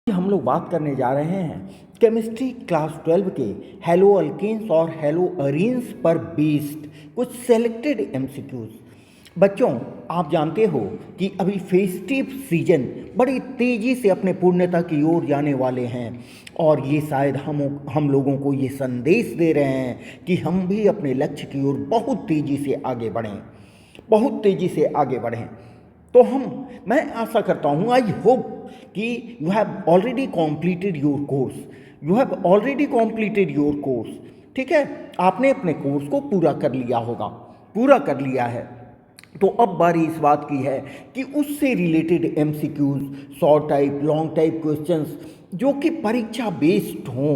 हम लोग बात करने जा रहे हैं केमिस्ट्री क्लास 12 के हेलो अल्केन्स और हेलो अरीन्स पर बेस्ड कुछ सेलेक्टेड एमसीक्यूज। बच्चों, आप जानते हो कि अभी फेस्टिव सीजन बड़ी तेज़ी से अपने पूर्णता की ओर जाने वाले हैं और ये शायद हम लोगों को ये संदेश दे रहे हैं कि हम भी अपने लक्ष्य की ओर बहुत तेज़ी से आगे बढ़ें, बहुत तेज़ी से आगे बढ़ें। तो मैं आशा करता हूँ, आई होप कि you have already completed your course, you have already completed your course. ठीक है, आपने अपने कोर्स को पूरा कर लिया होगा, पूरा कर लिया है। तो अब बारी इस बात की है कि उससे related MCQs, short type, long type questions जो कि परीक्षा बेस्ड हों,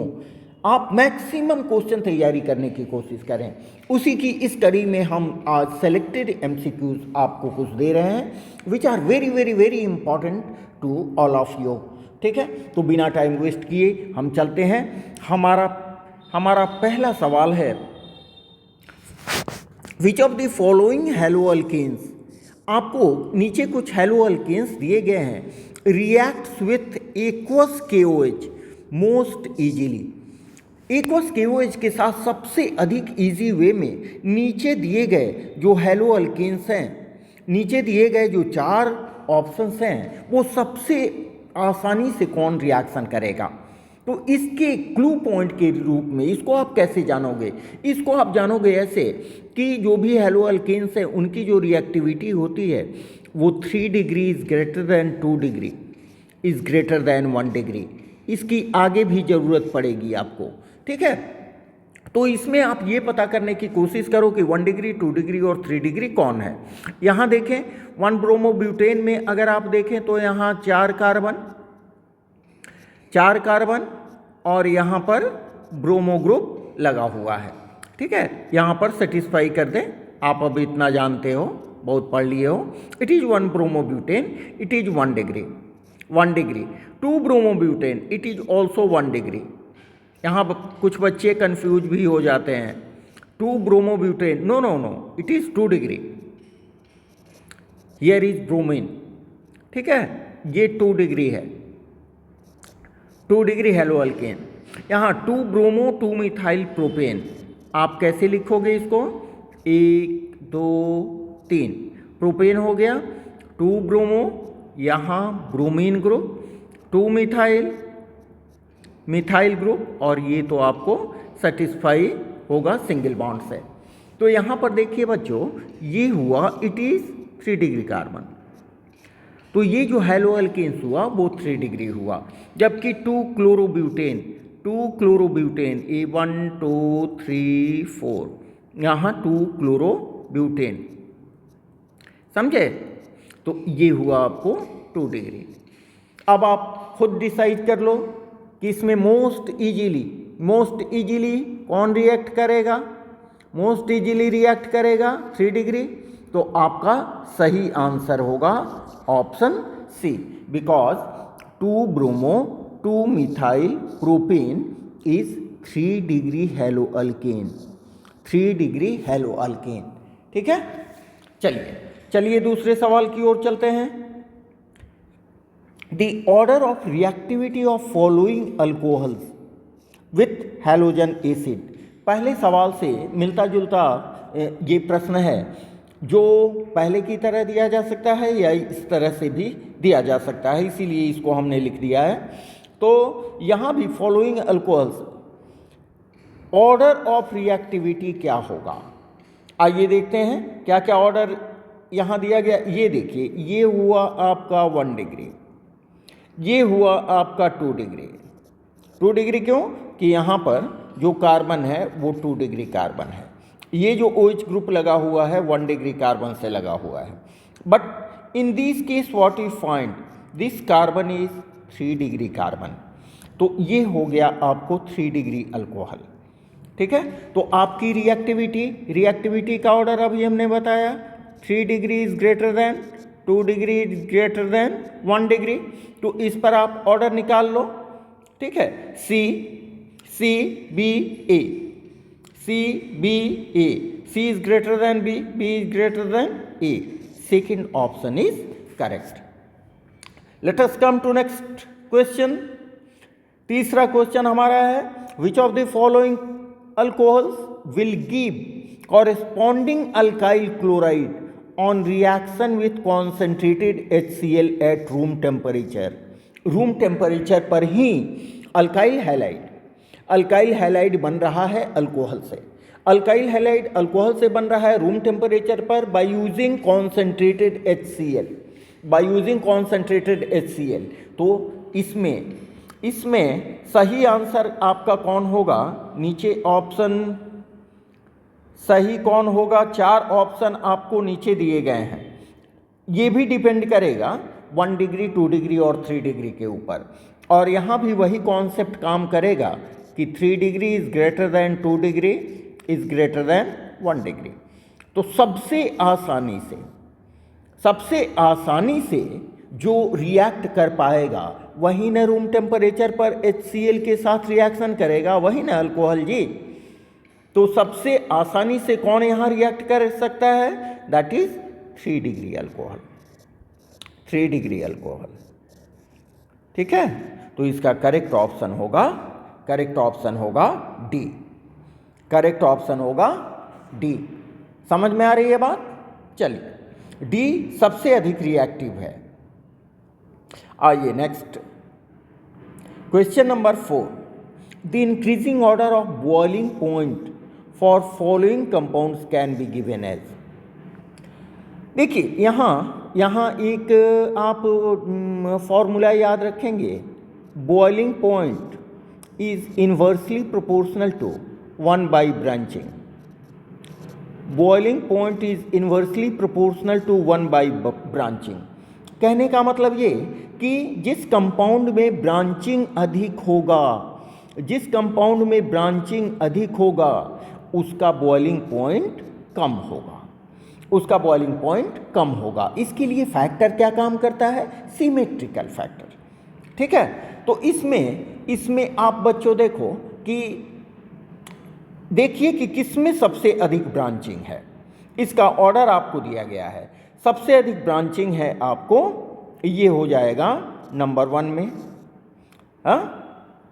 आप मैक्सिमम क्वेश्चन तैयारी करने की कोशिश करें। उसी की इस कड़ी में हम आज सेलेक्टेड एमसीक्यूज आपको कुछ दे रहे हैं which are very very very important to all of you. ठीक है, तो बिना टाइम वेस्ट किए हम चलते हैं। हमारा पहला सवाल है, which of the following haloalkanes, आपको नीचे कुछ हेलो अल्केन्स दिए गए हैं, reacts with aqueous KOH most easily. Aqueous KOH के साथ सबसे अधिक इजी वे में नीचे दिए गए जो हेलो अल्केन्स हैं, नीचे दिए गए जो 4 ऑप्शंस हैं, वो सबसे आसानी से कौन रिएक्शन करेगा। तो इसके क्लू पॉइंट के रूप में इसको आप कैसे जानोगे? इसको आप जानोगे ऐसे कि जो भी हेलो अल्केन्स हैं उनकी जो रिएक्टिविटी होती है वो 3 degree is greater than 2 degree is greater than 1 degree. इसकी आगे भी ज़रूरत पड़ेगी आपको। ठीक है, तो इसमें आप ये पता करने की कोशिश करो कि 1 डिग्री, 2 डिग्री और 3 डिग्री कौन है। यहाँ देखें 1 ब्रोमोब्यूटेन में अगर आप देखें तो यहाँ 4 कार्बन और यहाँ पर ब्रोमो ग्रुप लगा हुआ है। ठीक है, यहाँ पर सेटिस्फाई कर दें, आप अब इतना जानते हो, बहुत पढ़ लिए हो। It is 1 bromobutane, it is 1 degree, 1 degree. 2 bromobutane, it is also 1 degree. यहाँ कुछ बच्चे कंफ्यूज भी हो जाते हैं। 2 bromobutane, no no no, it is 2 degree, here is bromine. ठीक है, ये 2 डिग्री है, 2 डिग्री हेलो अल्केन। यहाँ 2 ब्रोमो 2 मिथाइल प्रोपेन, आप कैसे लिखोगे इसको? 1 2 3 प्रोपेन हो गया, 2 ब्रोमो, यहाँ ब्रोमीन ग्रुप, 2 मिथाइल ग्रुप, और ये तो आपको सेटिस्फाई होगा सिंगल बॉन्ड से। तो यहाँ पर देखिए बच्चों, ये हुआ इट इज़ 3 डिग्री कार्बन। तो ये जो हेलो अल्केन्स हुआ वो 3 डिग्री हुआ, जबकि 2 क्लोरोब्यूटेन ए 1 2 3 4, यहाँ 2 क्लोरोब्यूटेन, समझे? तो ये हुआ आपको 2 डिग्री। अब आप खुद डिसाइड कर लो कि इसमें मोस्ट इजीली कौन रिएक्ट करेगा? मोस्ट इजीली रिएक्ट करेगा 3 डिग्री। तो आपका सही आंसर होगा option C, because 2 bromo 2 methyl propane is 3 degree haloalkane, 3 degree haloalkane. ठीक है, चलिए दूसरे सवाल की ओर चलते हैं। The order of reactivity of following alcohols with halogen acid। पहले सवाल से मिलता जुलता ये प्रश्न है, जो पहले की तरह दिया जा सकता है या इस तरह से भी दिया जा सकता है, इसीलिए इसको हमने लिख दिया है। तो यहाँ भी following alcohols, order of reactivity क्या होगा? आइए देखते हैं क्या क्या ऑर्डर यहाँ दिया गया। ये देखिए, ये हुआ आपका 1 डिग्री, ये हुआ आपका 2 डिग्री। 2 डिग्री क्यों? कि यहाँ पर जो कार्बन है वो 2 डिग्री कार्बन है। ये जो OH ग्रुप लगा हुआ है 1 डिग्री कार्बन से लगा हुआ है। But in this case what you find, this carbon is 3 degree carbon. तो ये हो गया आपको 3 डिग्री अल्कोहल। ठीक है, तो आपकी रिएक्टिविटी का ऑर्डर अभी हमने बताया, 3 degree is greater than, 2 degree is greater than 1 degree. तो इस पर आप ऑर्डर निकाल लो। ठीक है, C is greater than B is greater than A. Second option is correct. Let us come to next question. तीसरा क्वेश्चन हमारा है which of the following alcohols will give corresponding alkyl chloride on reaction with concentrated HCl at room temperature. Room temperature पर ही alkyl halide बन रहा है alcohol से। Alkyl halide alcohol से बन रहा है रूम टेम्परेचर पर बाय यूजिंग कॉन्सेंट्रेटेड HCl। तो इसमें सही आंसर आपका कौन होगा? नीचे ऑप्शन सही कौन होगा? 4 ऑप्शन आपको नीचे दिए गए हैं। ये भी डिपेंड करेगा 1 डिग्री, 2 डिग्री और 3 डिग्री के ऊपर। और यहाँ भी वही कॉन्सेप्ट काम करेगा कि 3 degree is greater than 2 degree is greater than 1 degree. तो सबसे आसानी से जो रिएक्ट कर पाएगा वही ना रूम टेम्परेचर पर HCl के साथ रिएक्शन करेगा, वही ना अल्कोहल जी। तो सबसे आसानी से कौन यहाँ रिएक्ट कर सकता है? That is 3 degree alcohol. 3 degree alcohol, ठीक है। तो इसका करेक्ट ऑप्शन होगा डी। करेक्ट ऑप्शन होगा डी। समझ में आ रही है बात? चलिए, डी सबसे अधिक रिएक्टिव है। आइए next question number 4। The increasing order of boiling point for following compounds can be given as. देखिए यहाँ एक आप फॉर्मूला याद रखेंगे। Boiling point is inversely proportional to 1 by branching. Boiling point is inversely proportional to 1 by branching. कहने का मतलब ये कि जिस कंपाउंड में ब्रांचिंग अधिक होगा उसका बॉइलिंग पॉइंट कम होगा। इसके लिए फैक्टर क्या काम करता है? सिमेट्रिकल फैक्टर, ठीक है। तो इसमें आप बच्चों देखिए कि किसमें सबसे अधिक ब्रांचिंग है। इसका ऑर्डर आपको दिया गया है। सबसे अधिक ब्रांचिंग है आपको, ये हो जाएगा नंबर 1 में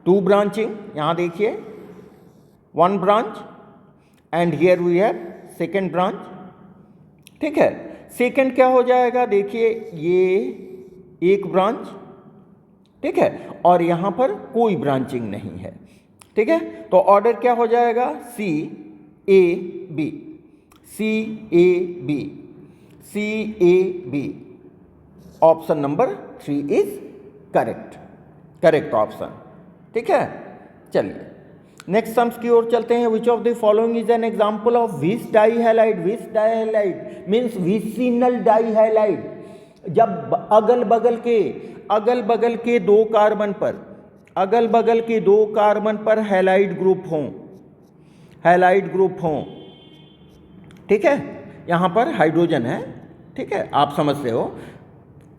2 ब्रांचिंग। यहाँ देखिए 1 branch and here we have second branch, ठीक है। सेकेंड क्या हो जाएगा? देखिए ये 1 ब्रांच, ठीक है, और यहाँ पर कोई ब्रांचिंग नहीं है, ठीक है। तो ऑर्डर क्या हो जाएगा? C A B। Option number 3 is correct option, ठीक है। चलिए नेक्स्ट सम्स की ओर चलते हैं। विच of the following is an example of विस डाइहैलाइड? विस डाइहैलाइड मीन्स विसिनल डाइहैलाइड। जब अगल बगल के 2 कार्बन पर हैलाइड ग्रुप हों, ठीक है। यहाँ पर हाइड्रोजन है, ठीक है, आप समझते हो।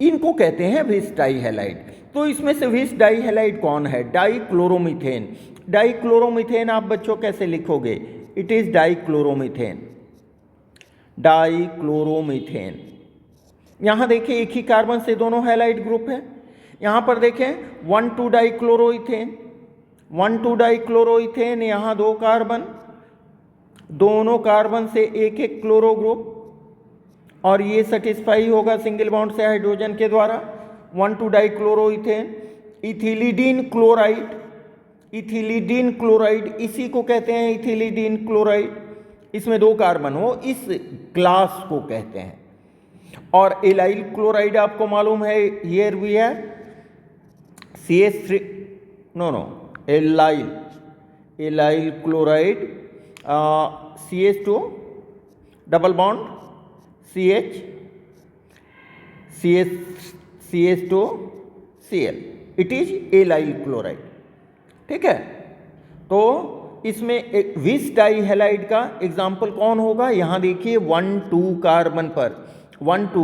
इनको कहते हैं विस डाइहैलाइड। तो इसमें से विस डाइहैलाइड कौन है? डाइक्लोरोमीथेन। डाइक्लोरोमीथेन आप बच्चों कैसे लिखोगे? It is dichloromethane. यहाँ देखिए एक ही कार्बन से दोनों हैलाइड ग्रुप है। यहाँ पर देखें 1,2 डाइक्लोरोइथेन, यहाँ 2 कार्बन, दोनों कार्बन से एक क्लोरो ग्रुप, और ये सेटिस्फाई होगा सिंगल बॉन्ड से हाइड्रोजन के द्वारा। 1,2 डाइक्लोरोइथेन। इथिलीडीन क्लोराइड, इसी को कहते हैं इथिलीडीन क्लोराइड। इसमें 2 कार्बन हो, इस क्लास को कहते हैं। और एलाइल क्लोराइड आपको मालूम है, हियर वी है CH3, allyl chloride, CH2 double bond CH2 Cl, it is allyl chloride, ठीक है। तो इसमें एक विस डाइहैलाइड का एग्जाम्पल कौन होगा? यहाँ देखिए 1,2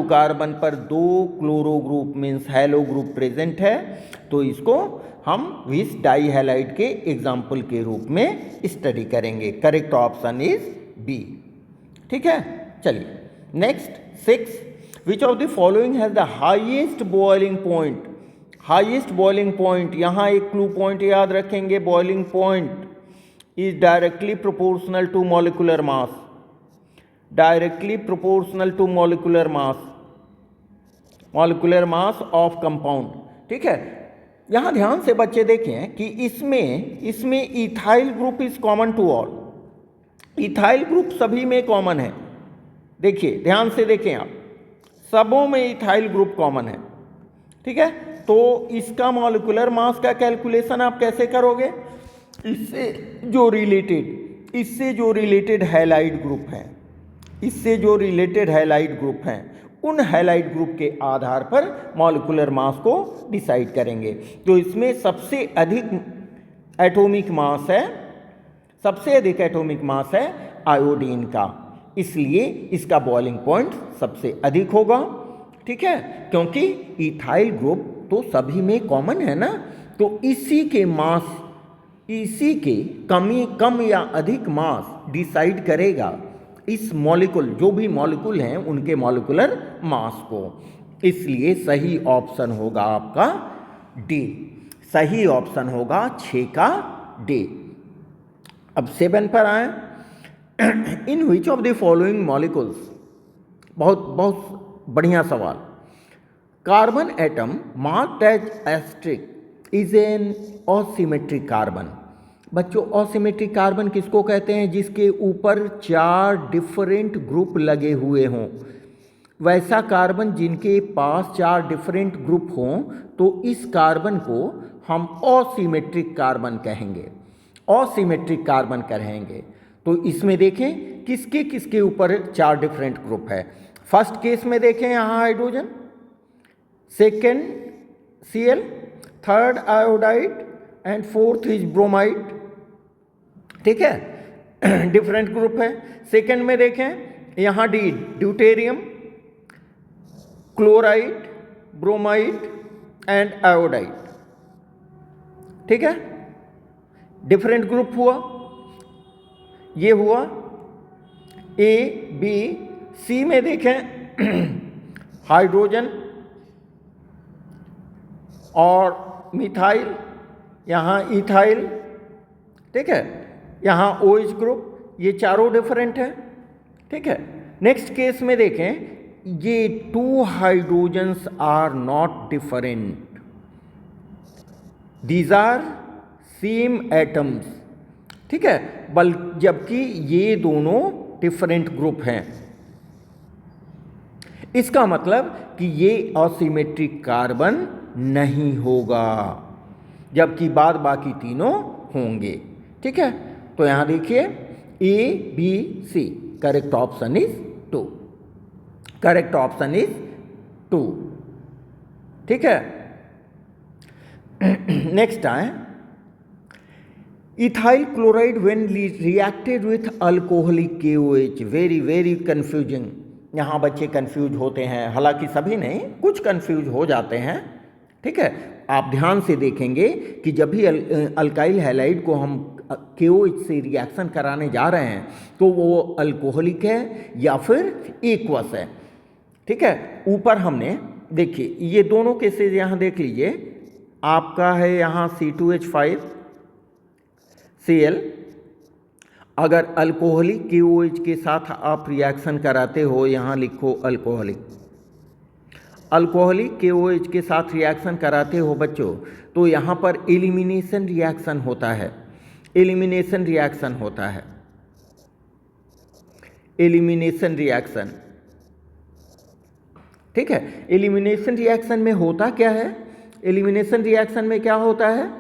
कार्बन पर 2 chloro group means hello group present है। तो इसको हम विस डाइहैलाइड के एग्जाम्पल के रूप में स्टडी करेंगे। करेक्ट ऑप्शन इज बी, ठीक है। चलिए next 6। Which of the following has the highest boiling point highest boiling point, यहाँ एक क्लू पॉइंट याद रखेंगे, boiling point is directly proportional to molecular mass, directly proportional to molecular mass of compound. ठीक है, यहाँ ध्यान से बच्चे देखें कि इसमें ethyl group is common to all, ethyl group सभी में कॉमन है। देखिए ध्यान से देखें आप, सबों में इथाइल ग्रुप कॉमन है। ठीक है, तो इसका मॉलिक्यूलर मास का कैलकुलेशन आप कैसे करोगे? इससे जो रिलेटेड हैलाइड ग्रुप हैं, इससे जो रिलेटेड हैलाइड ग्रुप हैं, उन हैलाइड ग्रुप के आधार पर मॉलिक्यूलर मास को डिसाइड करेंगे। तो इसमें सबसे अधिक एटॉमिक मास है आयोडीन का, इसलिए इसका बॉइलिंग पॉइंट सबसे अधिक होगा। ठीक है, क्योंकि इथाइल ग्रुप तो सभी में कॉमन है ना, तो इसी के कम या अधिक मास डिसाइड करेगा इस मॉलिक्यूल, जो भी मॉलिक्यूल हैं उनके मॉलिक्यूलर मास को। इसलिए सही ऑप्शन होगा आपका डी, सही ऑप्शन होगा 6 का डी। अब 7 पर आए, in which of the following molecules, बहुत बढ़िया सवाल, carbon atom marked as asterisk is an asymmetric carbon. बच्चों असिमेट्रिक कार्बन किसको कहते हैं? जिसके ऊपर 4 डिफरेंट ग्रुप लगे हुए हों। वैसा कार्बन जिनके पास 4 डिफरेंट ग्रुप हों तो इस कार्बन को हम असिमेट्रिक कार्बन कहेंगे, असिमेट्रिक कार्बन कहेंगे। तो इसमें देखें किसके किसके ऊपर 4 डिफरेंट ग्रुप है। फर्स्ट केस में देखें यहाँ hydrogen, second Cl, third iodide and fourth is bromide. ठीक है, डिफरेंट ग्रुप है। सेकेंड में देखें यहाँ D, deuterium, chloride, bromide and iodide. ठीक है, डिफरेंट ग्रुप हुआ, ये हुआ ए बी। सी में देखें हाइड्रोजन और मिथाइल, यहाँ इथाइल। ठीक है, यहाँ OH ग्रुप, ये चारों डिफरेंट है। ठीक है, नेक्स्ट केस में देखें ये 2 hydrogens are not different, these are same atoms. ठीक है, जबकि ये दोनों डिफरेंट ग्रुप हैं। इसका मतलब कि ये असिमेट्रिक कार्बन नहीं होगा, जबकि बाद बाकी तीनों होंगे। ठीक है, तो यहां देखिए A, B, C, correct option is 2, correct option is 2। ठीक है, नेक्स्ट आए, ethyl chloride when reacted with alcoholic KOH, very confusing. यहाँ बच्चे कंफ्यूज होते हैं, हालांकि सभी नहीं, कुछ कंफ्यूज हो जाते हैं। ठीक है, आप ध्यान से देखेंगे कि जब भी अल्काइल हैलाइड को हम KOH से रिएक्शन कराने जा रहे हैं तो वो अल्कोहलिक है या फिर एक्वस है। ठीक है, ऊपर हमने देखिए ये दोनों केसेज यहाँ देख लीजिए, आपका है यहाँ C2H5 Cl, अगर अल्कोहलिक KOH के साथ आप रिएक्शन कराते हो, यहाँ लिखो अल्कोहलिक KOH के साथ रिएक्शन कराते हो बच्चों, तो यहाँ पर एलिमिनेशन रिएक्शन होता है, एलिमिनेशन रिएक्शन होता है, एलिमिनेशन रिएक्शन। ठीक है, एलिमिनेशन रिएक्शन में होता क्या है? एलिमिनेशन रिएक्शन में क्या होता है?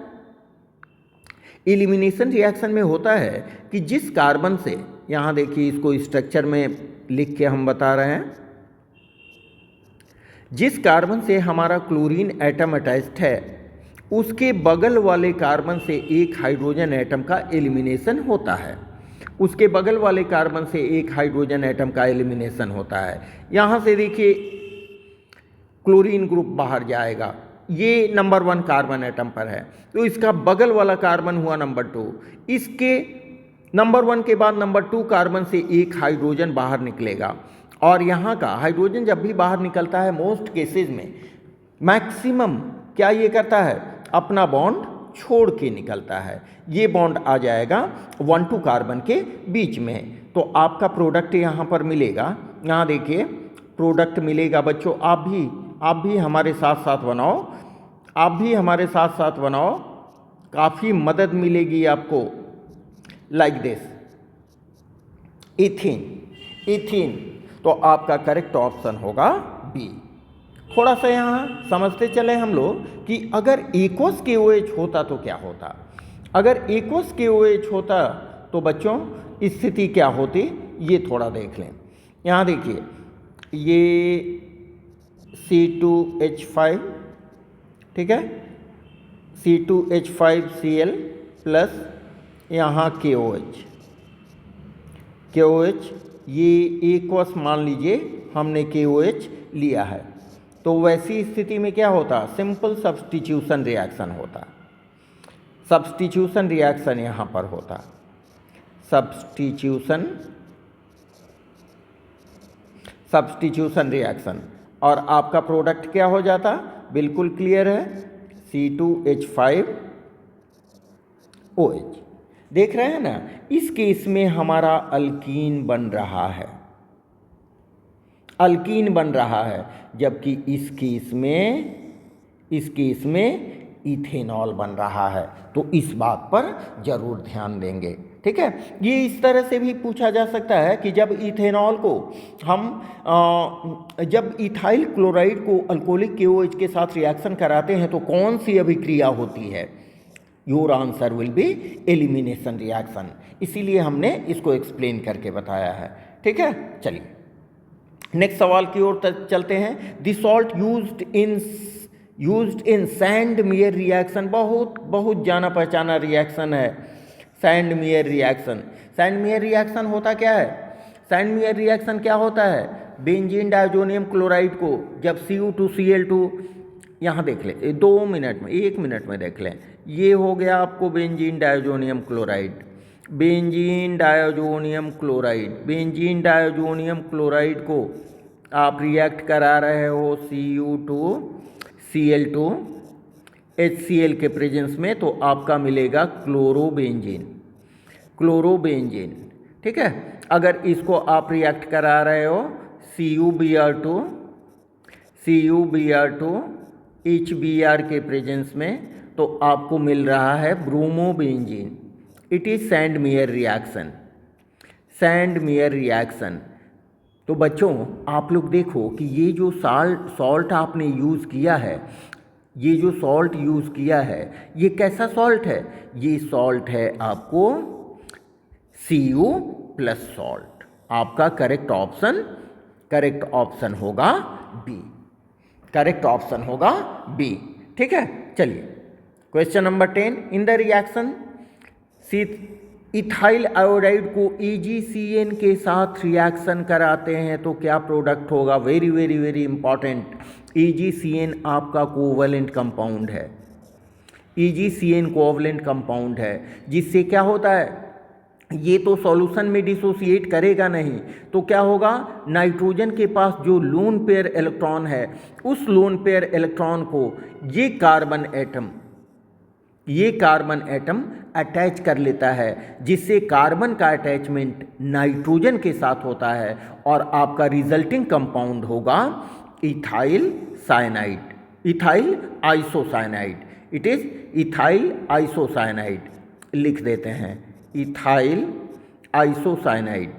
एलिमिनेशन रिएक्शन में होता है कि जिस कार्बन से, यहाँ देखिए इसको स्ट्रक्चर में लिख के हम बता रहे हैं, जिस कार्बन से हमारा क्लोरीन एटम अटैच्ड है उसके बगल वाले कार्बन से एक हाइड्रोजन एटम का एलिमिनेशन होता है, उसके बगल वाले कार्बन से एक हाइड्रोजन एटम का एलिमिनेशन होता है। यहाँ से देखिए क्लोरीन ग्रुप बाहर जाएगा, ये नंबर 1 कार्बन एटम पर है, तो इसका बगल वाला कार्बन हुआ नंबर 2, इसके नंबर 1 के बाद नंबर 2 कार्बन से एक हाइड्रोजन बाहर निकलेगा। और यहाँ का हाइड्रोजन जब भी बाहर निकलता है, मोस्ट केसेस में, मैक्सिमम क्या ये करता है, अपना बॉन्ड छोड़ के निकलता है। ये बॉन्ड आ जाएगा 1,2 कार्बन के बीच में, तो आपका प्रोडक्ट यहाँ पर मिलेगा। यहाँ देखिए प्रोडक्ट मिलेगा बच्चों, आप भी हमारे साथ साथ बनाओ, आप भी हमारे साथ साथ बनाओ, काफ़ी मदद मिलेगी आपको। लाइक दिस, इथीन, तो आपका करेक्ट ऑप्शन होगा बी। थोड़ा सा यहाँ समझते चले हम लोग कि अगर एक्वस KOH होता तो क्या होता। अगर एक्वस KOH होता तो बच्चों स्थिति क्या होती, ये थोड़ा देख लें। यहाँ देखिए ये C2H5, ठीक है, C2H5Cl प्लस यहाँ KOH, ये एक्वस मान लीजिए हमने KOH लिया है, तो वैसी स्थिति में क्या होता, सिंपल सब्स्टिट्यूशन रिएक्शन होता। सब्स्टिट्यूशन रिएक्शन यहाँ पर होता, सब्स्टिट्यूशन रिएक्शन, और आपका प्रोडक्ट क्या हो जाता, बिल्कुल क्लियर है, C2H5OH। देख रहे हैं ना, इस केस में हमारा अल्कीन बन रहा है, अल्कीन बन रहा है, जबकि इस केस में इथेनॉल बन रहा है। तो इस बात पर जरूर ध्यान देंगे, ठीक है। ये इस तरह से भी पूछा जा सकता है कि जब इथेनॉल को हम जब इथाइल क्लोराइड को अल्कोहलिक KOH के साथ रिएक्शन कराते हैं तो कौन सी अभिक्रिया होती है। Your answer will be elimination reaction, इसीलिए हमने इसको एक्सप्लेन करके बताया है, ठीक है। चलिए नेक्स्ट सवाल की ओर चलते हैं। The salt used in sand mayor reaction, बहुत जाना पहचाना रिएक्शन है sand mayor reaction. Sand mayor reaction होता क्या है, सैंड मेयर रिएक्शन क्या होता है, बेंजीन डायजोनियम क्लोराइड को जब Cu2Cl2, यहाँ देख लें 1 मिनट में देख लें, ये हो गया आपको benzene diazonium chloride, benzene diazonium chloride को आप रिएक्ट करा रहे हो Cu2Cl2 HCl के प्रेजेंस में, तो आपका मिलेगा क्लोरोबेंजीन, ठीक है। अगर इसको आप रिएक्ट करा रहे हो CuBr2 HBr के प्रेजेंस में, तो आपको मिल रहा है bromobenzene. It is sand mayor reaction. तो बच्चों आप लोग देखो कि ये जो सॉल्ट आपने यूज़ किया है, ये जो सॉल्ट यूज़ किया है, ये कैसा सॉल्ट है, ये सॉल्ट है आपको Cu प्लस सॉल्ट। आपका करेक्ट ऑप्शन होगा बी, करेक्ट ऑप्शन होगा बी, ठीक है। चलिए question number 10, in the reaction ethyl iodide को AgCN के साथ रिएक्शन कराते हैं तो क्या प्रोडक्ट होगा। Very very very important, AgCN आपका कोवैलेंट कंपाउंड है, AgCN कोवैलेंट कंपाउंड है, जिससे क्या होता है, ये तो सॉल्यूशन में डिसोसिएट करेगा नहीं, तो क्या होगा, नाइट्रोजन के पास जो लोन पेयर इलेक्ट्रॉन है, उस लोन पेयर इलेक्ट्रॉन को ये कार्बन एटम अटैच कर लेता है, जिससे कार्बन का अटैचमेंट नाइट्रोजन के साथ होता है और आपका रिजल्टिंग कंपाउंड होगा ethyl isocyanide. It is ethyl isocyanide, लिख देते हैं इथाइल आइसोसाइनाइड।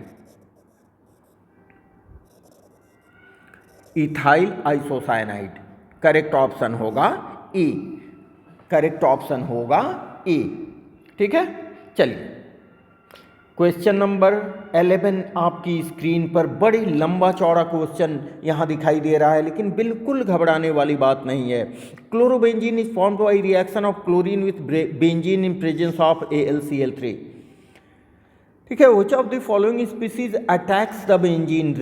करेक्ट ऑप्शन होगा ए, ठीक है। चलिए क्वेश्चन नंबर 11 आपकी स्क्रीन पर बड़ी लंबा चौड़ा क्वेश्चन यहाँ दिखाई दे रहा है, लेकिन बिल्कुल घबराने वाली बात नहीं है। Chlorobenzene is formed by reaction of chlorine with benzene in presence of AlCl3, ठीक है। Which of the following species attacks the benzene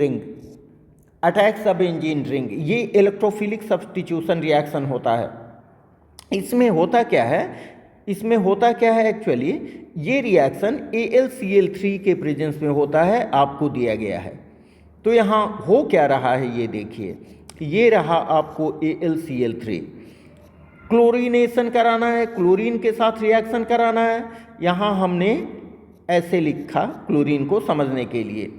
ring, ये इलेक्ट्रोफिलिक सब्स्टिट्यूशन रिएक्शन होता है। इसमें होता क्या है एक्चुअली, ये रिएक्शन AlCl3 के प्रेजेंस में होता है, आपको दिया गया है। तो यहाँ हो क्या रहा है, ये देखिए, ये रहा आपको AlCl3, क्लोरीनेशन कराना है, क्लोरीन के साथ रिएक्शन कराना है। यहाँ हमने ऐसे लिखा क्लोरीन को समझने के लिए।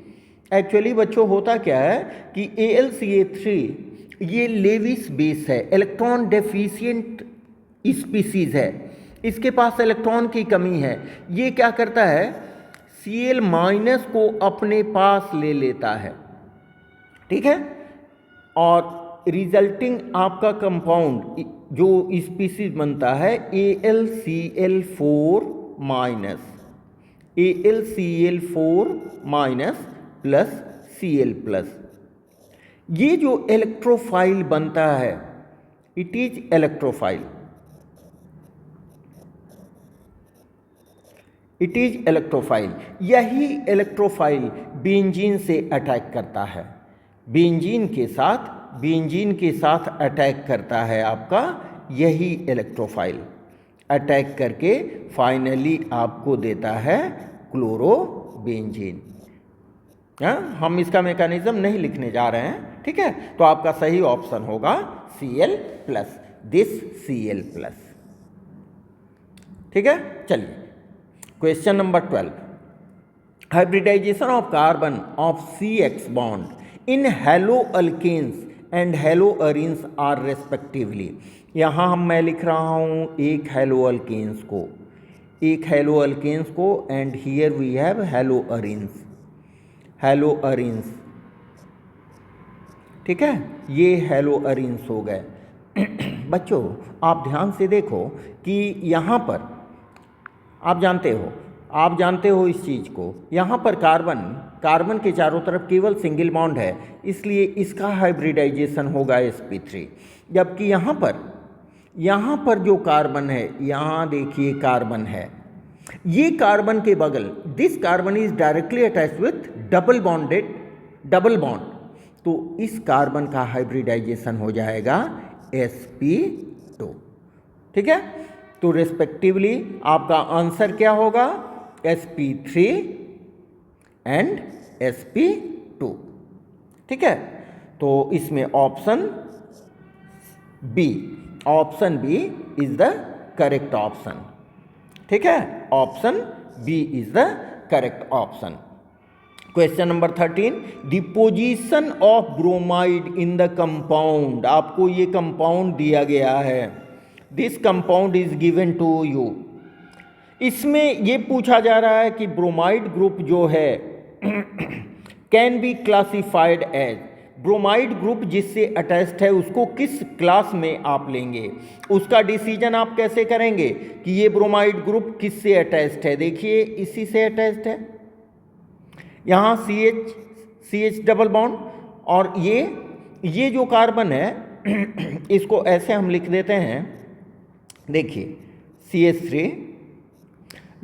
एक्चुअली बच्चों होता क्या है कि AlCa3 ये लेविस बेस है, इलेक्ट्रॉन डेफिशिएंट स्पीसीज है, इसके पास इलेक्ट्रॉन की कमी है। ये क्या करता है, Cl माइनस को अपने पास ले लेता है, ठीक है, और रिजल्टिंग आपका कंपाउंड जो स्पीसीज बनता है AlCl4 minus, AlCl4 minus plus Cl plus. ये जो इलेक्ट्रोफाइल बनता है, it is electrophile, it is electrophile. यही इलेक्ट्रोफाइल बेंजीन से अटैक करता है, बेंजीन के साथ अटैक करता है आपका यही इलेक्ट्रोफाइल, अटैक करके फाइनली आपको देता है क्लोरोबेंजीन। हम इसका मैकेनिज्म नहीं लिखने जा रहे हैं, ठीक है। तो आपका सही ऑप्शन होगा Cl plus, this Cl plus, ठीक है। चलिए question number 12, hybridisation of carbon of CX bond in haloalkanes and haloarenes are respectively. यहाँ मैं लिख रहा हूँ एक हेलो अल्केन्स को, and here we have haloarenes, ठीक है, ये हेलो अरीन्स हो गए। बच्चों आप ध्यान से देखो कि यहाँ पर आप जानते हो इस चीज़ को, यहाँ पर कार्बन के चारों तरफ केवल सिंगल बॉन्ड है, इसलिए इसका हाइब्रिडाइजेशन होगा sp3। जबकि यहाँ पर जो कार्बन है, यहाँ देखिए कार्बन है, ये कार्बन के बगल, this carbon is directly attached with double bond, तो इस कार्बन का हाइब्रिडाइजेशन हो जाएगा sp2, ठीक है। तो रेस्पेक्टिवली आपका आंसर क्या होगा, sp3 एंड sp2, ठीक है। तो इसमें option B is the correct option, ठीक है, option B is the correct option. Question number 13, the position of bromide in the compound. आपको ये कंपाउंड दिया गया है, this compound is given to you. इसमें ये पूछा जा रहा है कि ब्रोमाइड ग्रुप जो है can be classified as, bromide group जिससे अटैच्ड है उसको किस क्लास में आप लेंगे, उसका डिसीजन आप कैसे करेंगे कि ये ब्रोमाइड ग्रुप किससे अटैच्ड है। देखिए इसी से अटैच्ड है, यहाँ CH डबल बॉन्ड, और ये जो कार्बन है इसको ऐसे हम लिख देते हैं, देखिए CH3,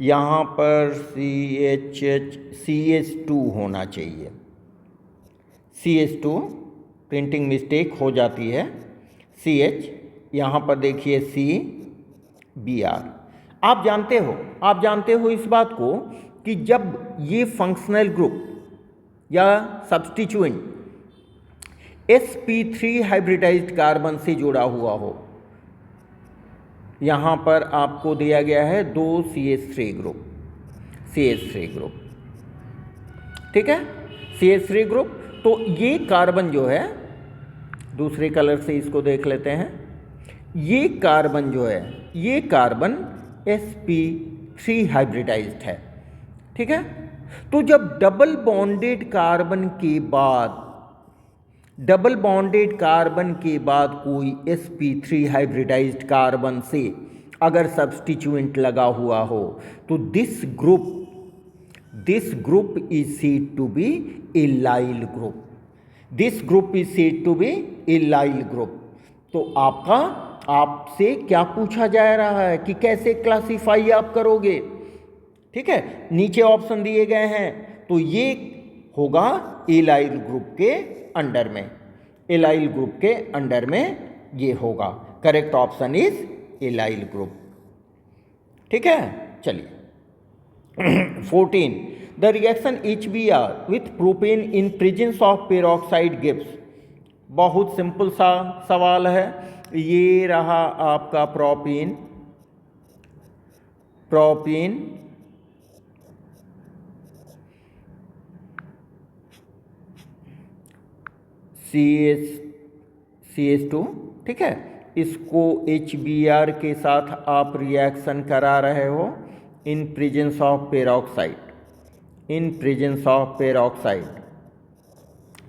यहाँ पर CH2 होना चाहिए, CH2 प्रिंटिंग मिस्टेक हो जाती है, CH, यहाँ पर देखिए CBr। आप जानते हो इस बात को कि जब ये फंक्शनल ग्रुप या सब्स्टिट्यूएंट sp3 हाइब्रिडाइज्ड कार्बन से जुड़ा हुआ हो, यहाँ पर आपको दिया गया है 2 CH3 ग्रुप, ठीक है, CH3 ग्रुप। तो ये कार्बन जो है, दूसरे कलर से इसको देख लेते हैं, ये कार्बन जो है, ये कार्बन sp3 हाइब्रिडाइज्ड है, ठीक है। तो जब डबल बॉन्डेड कार्बन के बाद कोई sp3 हाइब्रिडाइज्ड कार्बन से अगर सब्स्टिट्यूएंट लगा हुआ हो, तो this group is said to be allyl group. तो आपसे क्या पूछा जा रहा है कि कैसे क्लासिफाई आप करोगे, ठीक है। नीचे ऑप्शन दिए गए हैं, तो ये होगा एलाइल ग्रुप के अंडर में ये होगा। Correct option is allyl group, ठीक है। चलिए 14, the reaction HBr with propane in presence of peroxide gives. बहुत सिंपल सा सवाल है, ये रहा आपका प्रोपीन, प्रोपीन CH2, ठीक है। इसको HBr के साथ आप रिएक्शन करा रहे हो in presence of peroxide, in presence of peroxide,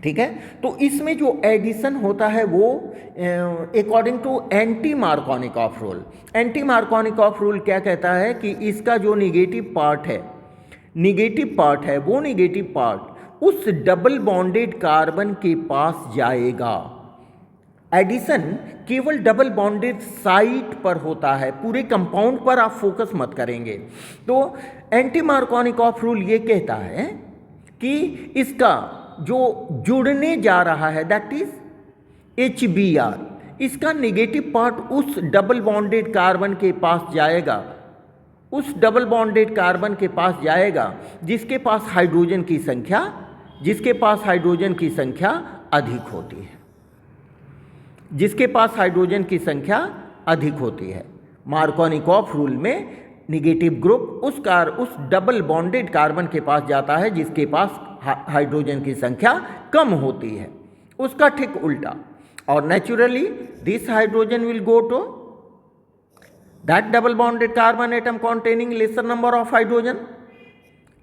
ठीक है। तो इसमें जो एडिशन होता है वो according to anti Markovnikov rule, anti Markovnikov rule क्या कहता है कि इसका जो निगेटिव पार्ट है, निगेटिव पार्ट है, वो निगेटिव पार्ट उस डबल बॉन्डेड कार्बन के पास जाएगा। एडिशन केवल डबल बॉन्डेड साइट पर होता है, पूरे कंपाउंड पर आप फोकस मत करेंगे। तो एंटी मार्कोनिकॉफ रूल ये कहता है कि इसका जो जुड़ने जा रहा है दैट इज HBr, इसका नेगेटिव पार्ट उस डबल बॉन्डेड कार्बन के पास जाएगा, उस डबल बॉन्डेड कार्बन के पास जाएगा जिसके पास हाइड्रोजन की संख्या, जिसके पास हाइड्रोजन की संख्या अधिक होती है, जिसके पास हाइड्रोजन की संख्या अधिक होती है। मार्कोनिकॉफ रूल में निगेटिव ग्रुप उस डबल बॉन्डेड कार्बन के पास जाता है जिसके पास हाइड्रोजन की संख्या कम होती है, उसका ठीक उल्टा। और naturally this hydrogen will go to that double bonded carbon atom containing lesser number of hydrogen,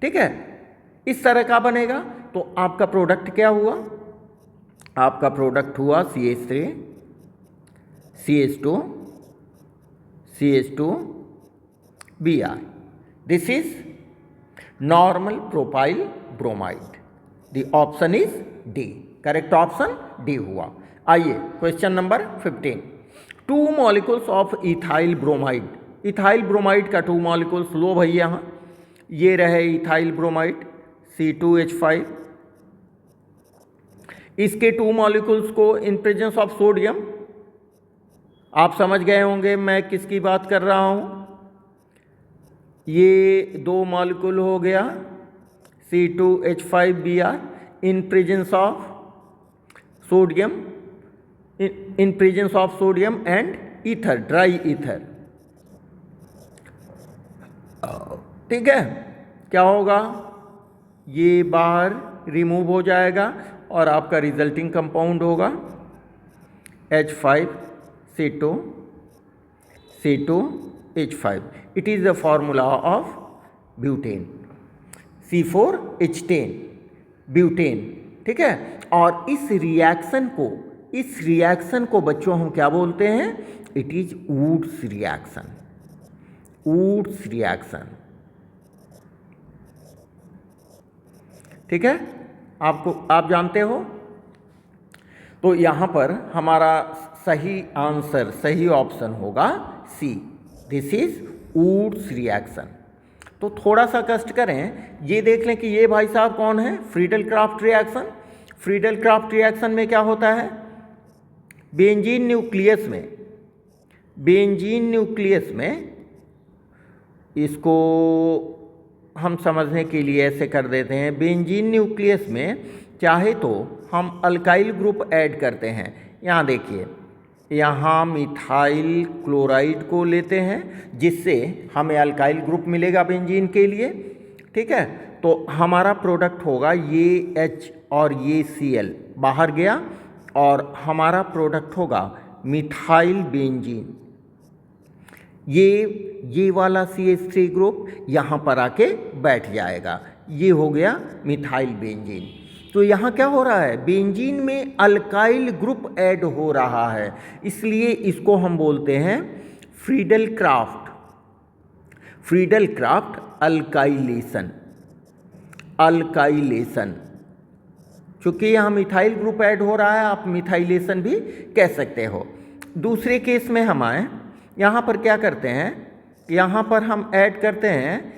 ठीक है। इस तरह का बनेगा। तो आपका प्रोडक्ट क्या हुआ? आपका प्रोडक्ट हुआ CH3 CH2 CH2 Br। This is normal propyl bromide. The option is D, correct option D हुआ। आइए question number 15। 2 molecules of ethyl bromide, ethyl bromide का 2 मॉलिक्यूल्स लो भाई, यहाँ ये रहे इथाइल ब्रोमाइड C2H5, इसके 2 मॉलिक्यूल्स को इन प्रेजेंस ऑफ सोडियम, आप समझ गए होंगे मैं किसकी बात कर रहा हूँ। ये 2 मॉलिक्यूल हो गया C2H5Br in presence of sodium, in presence of sodium and ether, dry ether, ठीक है। क्या होगा? ये बाहर रिमूव हो जाएगा और आपका रिजल्टिंग कंपाउंड होगा H5C2 C2H5। It is the formula of butane, C4H10 butane, ठीक है। और इस रिएक्शन को बच्चों हम क्या बोलते हैं? It is Wurtz reaction, Wurtz reaction, ठीक है। आप जानते हो। तो यहाँ पर हमारा सही आंसर, सही ऑप्शन होगा सी, दिस इज वुड्स रिएक्शन। तो थोड़ा सा कष्ट करें, ये देख लें कि ये भाई साहब कौन है? Friedel Craft reaction. Friedel Craft reaction में क्या होता है? बेंजीन न्यूक्लियस में, बेंजीन न्यूक्लियस में, इसको हम समझने के लिए ऐसे कर देते हैं। बेंजीन न्यूक्लियस में चाहे तो हम अल्काइल ग्रुप ऐड करते हैं। यहाँ देखिए, यहाँ मिथाइल क्लोराइड को लेते हैं जिससे हमें अल्काइल ग्रुप मिलेगा बेंजीन के लिए, ठीक है। तो हमारा प्रोडक्ट होगा ये H और ये Cl बाहर गया और हमारा प्रोडक्ट होगा मिथाइल बेंजीन। ये वाला CH3 ग्रुप यहाँ पर आके बैठ जाएगा, ये हो गया मिथाइल बेंजीन। तो यहाँ क्या हो रहा है? बेंजीन में अल्काइल ग्रुप ऐड हो रहा है, इसलिए इसको हम बोलते हैं Friedel craft, Friedel craft alkylation, alkylation. चूँकि यहाँ मिथाइल ग्रुप ऐड हो रहा है, आप मिथाइलेशन भी कह सकते हो। दूसरे केस में हम आए, यहाँ पर क्या करते हैं? यहाँ पर हम ऐड करते हैं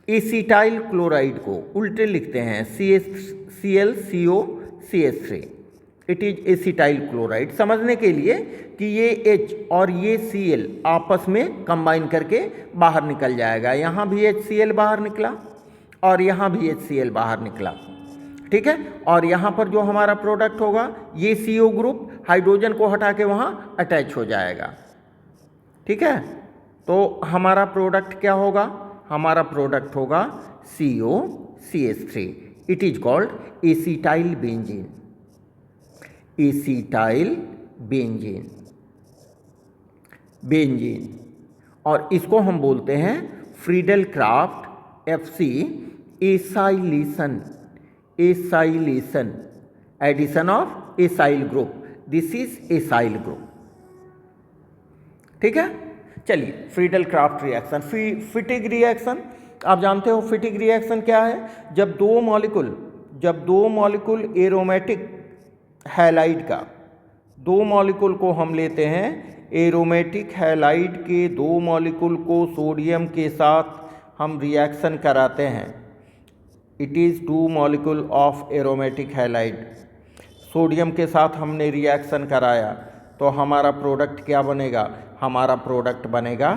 एसिटाइल क्लोराइड को, उल्टे लिखते हैं ClCO CH3, it is acetyl chloride. समझने के लिए कि ये H और ये Cl आपस में कंबाइन करके बाहर निकल जाएगा। यहाँ भी HCl बाहर निकला और यहाँ भी HCl बाहर निकला, ठीक है। और यहाँ पर जो हमारा प्रोडक्ट होगा ये CO ग्रुप हाइड्रोजन को हटा के वहाँ अटैच हो जाएगा, ठीक है। तो हमारा प्रोडक्ट क्या होगा, हमारा प्रोडक्ट होगा COCH3। It is called acetyl benzene, acetyl benzene, benzene. और इसको हम बोलते हैं Friedel Craft FC acylation, acylation, addition of acyl group, this is acyl group, ठीक है। चलिए Friedel Craft reaction, Fittig reaction, आप जानते हो फिटिग रिएक्शन क्या है, जब दो मॉलिक्यूल एरोमेटिक हैलाइड का, दो मॉलिक्यूल को हम लेते हैं एरोमेटिक हैलाइड के दो मॉलिक्यूल को सोडियम के साथ हम रिएक्शन कराते हैं, it is two molecule of aromatic halide, sodium के साथ हमने रिएक्शन कराया तो हमारा प्रोडक्ट क्या बनेगा, हमारा प्रोडक्ट बनेगा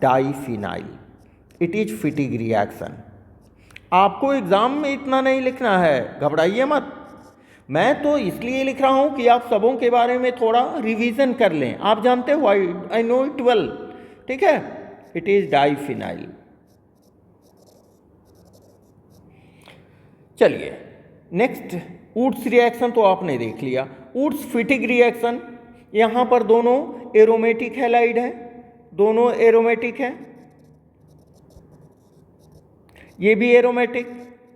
डाईफिनाइल, इट इज फिटिग रिएक्शन। आपको एग्जाम में इतना नहीं लिखना है, घबराइए मत, मैं तो इसलिए लिख रहा हूं कि आप सबों के बारे में थोड़ा रिवीजन कर लें। आप जानते हो आई नो इट वेल, ठीक है, इट इज डाईफिनाइल। चलिए नेक्स्ट वुड्स रिएक्शन तो आपने देख लिया। वुड्स फिटिग रिएक्शन, यहां पर दोनों एरोमेटिक हैलाइड है, दोनों एरोमेटिक है, ये भी एरोमेटिक,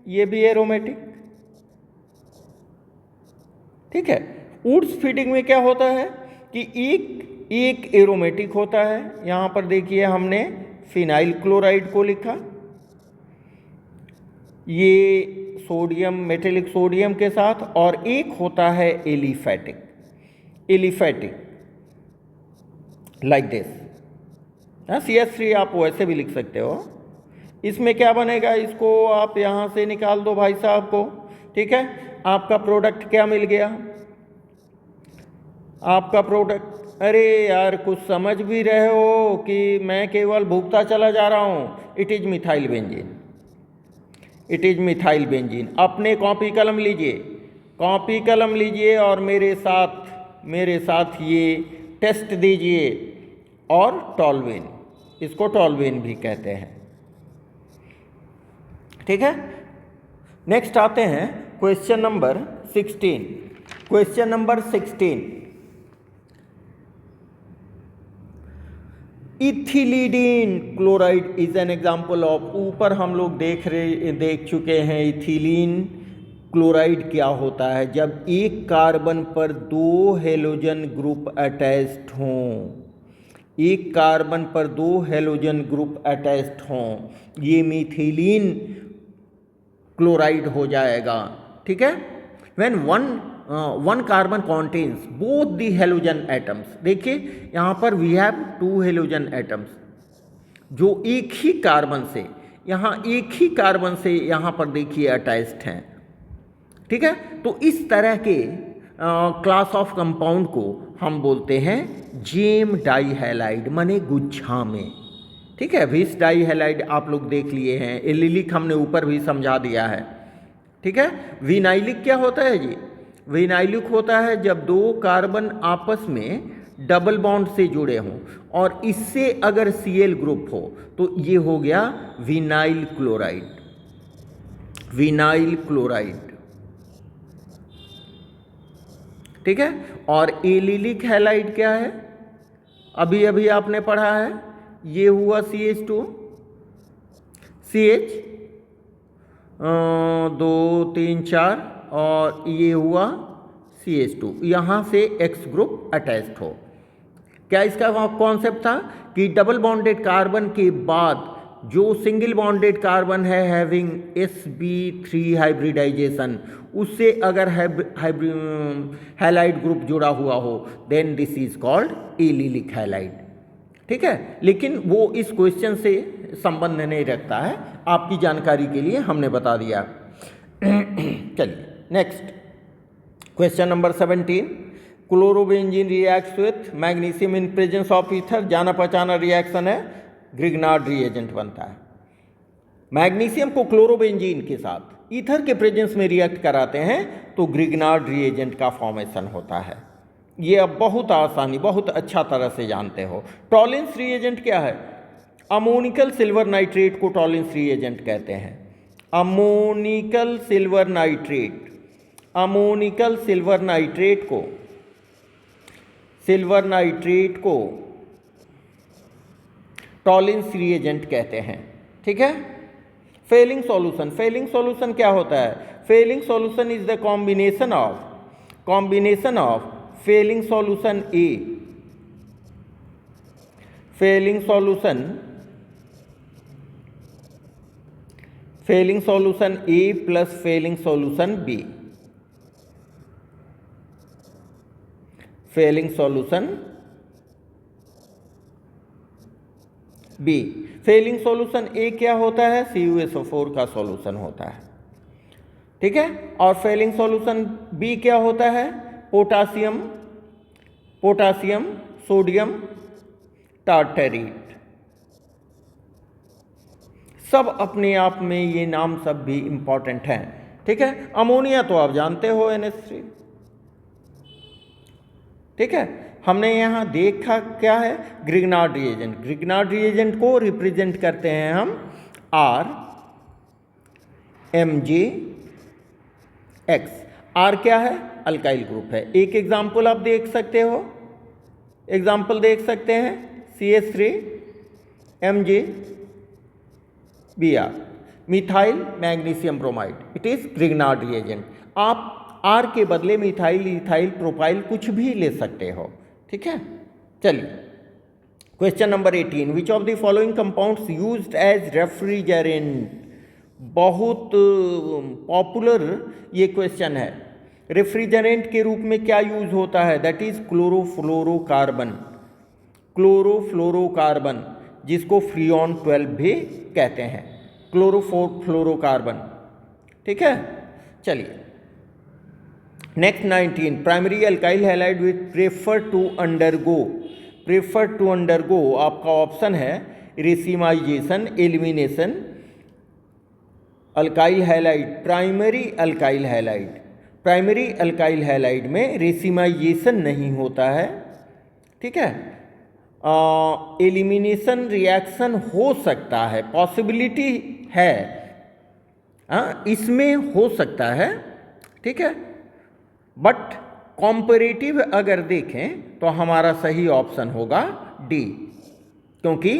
ये भी एरोमेटिक, ठीक है। वुड्स फिटिंग में क्या होता है कि एक एरोमेटिक होता है, यहां पर देखिए हमने फिनाइल क्लोराइड को लिखा, ये सोडियम मेटेलिक सोडियम के साथ, और एक होता है aliphatic, aliphatic like this, CH3 आप वैसे भी लिख सकते हो। इसमें क्या बनेगा, इसको आप यहाँ से निकाल दो भाई साहब को, ठीक है। आपका प्रोडक्ट क्या मिल गया, आपका प्रोडक्ट, अरे यार कुछ समझ भी रहे हो कि मैं केवल भूखता चला जा रहा हूँ, it is methyl benzene, it is methyl benzene. अपने कॉपी कलम लीजिए, कॉपी कलम लीजिए और मेरे साथ ये टेस्ट दीजिए, और टॉल्वेन, इसको टॉल्वेन भी कहते हैं, ठीक है। नेक्स्ट आते हैं question number 16, question number 16, ethylidene chloride is an example of, ऊपर हम लोग देख चुके हैं इथिलीन क्लोराइड क्या होता है, जब एक कार्बन पर दो हेलोजन ग्रुप अटैच्ड हों, एक कार्बन पर दो हेलोजन ग्रुप अटैच्ड हों, ये मिथिलीन क्लोराइड हो जाएगा, ठीक है। When one carbon contains both the halogen atoms, देखिए यहाँ पर we have two halogen atoms जो एक ही कार्बन से यहाँ पर देखिए अटैच्ड हैं, ठीक है। तो इस तरह के क्लास ऑफ कंपाउंड को हम बोलते हैं जेम डाई हैलाइड, माने गुच्छा में, ठीक है। विस डाई हैलाइड आप लोग देख लिए हैं, एलिलिक हमने ऊपर भी समझा दिया है, ठीक है। विनाइलिक क्या होता है जी, विनाइलिक होता है जब दो कार्बन आपस में डबल बॉन्ड से जुड़े हों और इससे अगर Cl ग्रुप हो तो ये हो गया विनाइल क्लोराइड, विनाइल क्लोराइड, ठीक है। और एलिलिक हैलाइड क्या है, अभी अभी आपने पढ़ा है, ये हुआ CH2, CH 2 3 4 और ये हुआ CH2, यहाँ से X ग्रुप अटैच्ड हो। क्या इसका कॉन्सेप्ट था कि डबल बॉन्डेड कार्बन के बाद जो सिंगल बॉन्डेड कार्बन है हैविंग sp3 हाइब्रिडाइजेशन, उससे अगर हैलाइड ग्रुप जुड़ा हुआ हो then this is called allylic halide, ठीक है। लेकिन वो इस क्वेश्चन से संबंध नहीं रखता है, आपकी जानकारी के लिए हमने बता दिया। चलिए next question number 17, chlorobenzene reacts with magnesium in presence of ether, जाना पहचाना रिएक्शन है, ग्रिग्नार्ड रिएजेंट बनता है। मैग्नीशियम को क्लोरोबेंजीन के साथ ईथर के प्रेजेंस में रिएक्ट कराते हैं तो ग्रिग्नार्ड रिएजेंट का फॉर्मेशन होता है। ये अब बहुत आसानी, बहुत अच्छा तरह से जानते हो। टॉलेंस रिएजेंट क्या है? अमोनिकल सिल्वर नाइट्रेट को टॉलेंस रिएजेंट कहते हैं। Ammoniacal silver nitrate, ammoniacal silver nitrate को टॉलेंस रिएजेंट कहते हैं। ठीक है। फेलिंग सॉल्यूशन, फेलिंग सॉल्यूशन क्या होता है? Fehling solution is the combination of Fehling solution A, Fehling solution A plus Fehling solution B, Fehling solution B. Fehling solution A क्या होता है? CuSO4 का सॉल्यूशन होता है। ठीक है। और फेलिंग सॉल्यूशन बी क्या होता है? Potassium sodium tartrate. सब अपने आप में ये नाम सब भी इंपॉर्टेंट हैं। ठीक है। अमोनिया तो आप जानते हो, NH3। ठीक है। हमने यहाँ देखा क्या है? Grignard reagent. ग्रिग्नार्ड रिएजेंट को रिप्रेजेंट करते हैं हम RMgX। R क्या है? अल्काइल ग्रुप है। एक एग्जाम्पल आप देख सकते हो, एग्जाम्पल देख सकते हैं CH3MgBr, methyl magnesium bromide. It is Grignard reagent. आप R के बदले मिथाइल, इथाइल, प्रोपाइल कुछ भी ले सकते हो। ठीक है। चलिए question number 18, which of the following compounds used as refrigerant. बहुत पॉपुलर ये क्वेश्चन है। रेफ्रिजरेंट के रूप में क्या यूज होता है? दैट इज क्लोरोफ्लोरोकार्बन, क्लोरोफ्लोरोकार्बन, जिसको फ्रीऑन 12 भी कहते हैं, क्लोरोफ्लोरोकार्बन। ठीक है। चलिए next 19, primary alkyl halide with prefer to undergo आपका ऑप्शन है racemisation, elimination. Alkyl halide, primary alkyl halide में रेसिमाइजेशन नहीं होता है। ठीक है। एलिमिनेशन रिएक्शन हो सकता है, पॉसिबिलिटी है, इसमें हो सकता है। ठीक है। बट कॉम्परेटिव अगर देखें तो हमारा सही ऑप्शन होगा डी, क्योंकि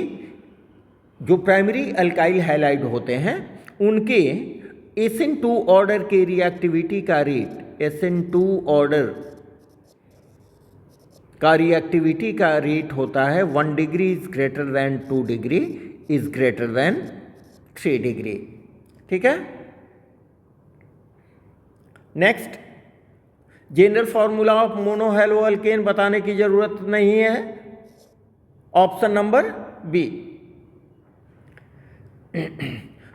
जो प्राइमरी अल्काइल हैलाइड होते हैं उनके SN2 ऑर्डर के रिएक्टिविटी का रेट, SN2 ऑर्डर का रिएक्टिविटी का रेट होता है 1 degree is greater than 2 degree is greater than 3 degree. ठीक है। Next, general formula of monohalo alkane बताने की जरूरत नहीं है, option number B.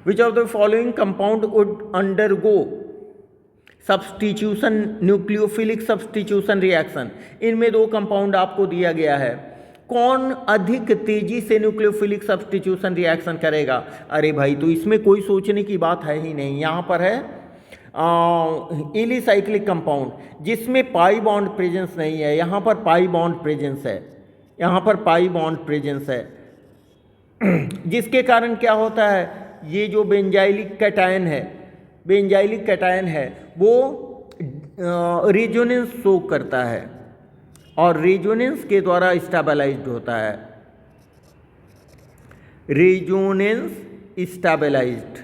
Which of the following compound would undergo substitution, nucleophilic substitution reaction. इनमें दो कंपाउंड आपको दिया गया है, कौन अधिक तेजी से न्यूक्लियोफिलिक सब्स्टिट्यूशन रिएक्शन करेगा? अरे भाई, तो इसमें कोई सोचने की बात है ही नहीं। यहाँ पर है एलिसाइक्लिक कंपाउंड जिसमें पाई बॉन्ड प्रेजेंस नहीं है, यहाँ पर पाई बॉन्ड प्रेजेंस है, यहाँ पर पाई बॉन्ड प्रेजेंस है, जिसके कारण क्या होता है, ये जो बेंजाइलिक कैटायन है वो रेजोनेंस शो करता है और रेजोनेंस के द्वारा स्टेबलाइज्ड होता है, रेजोनेंस स्टेबलाइज्ड।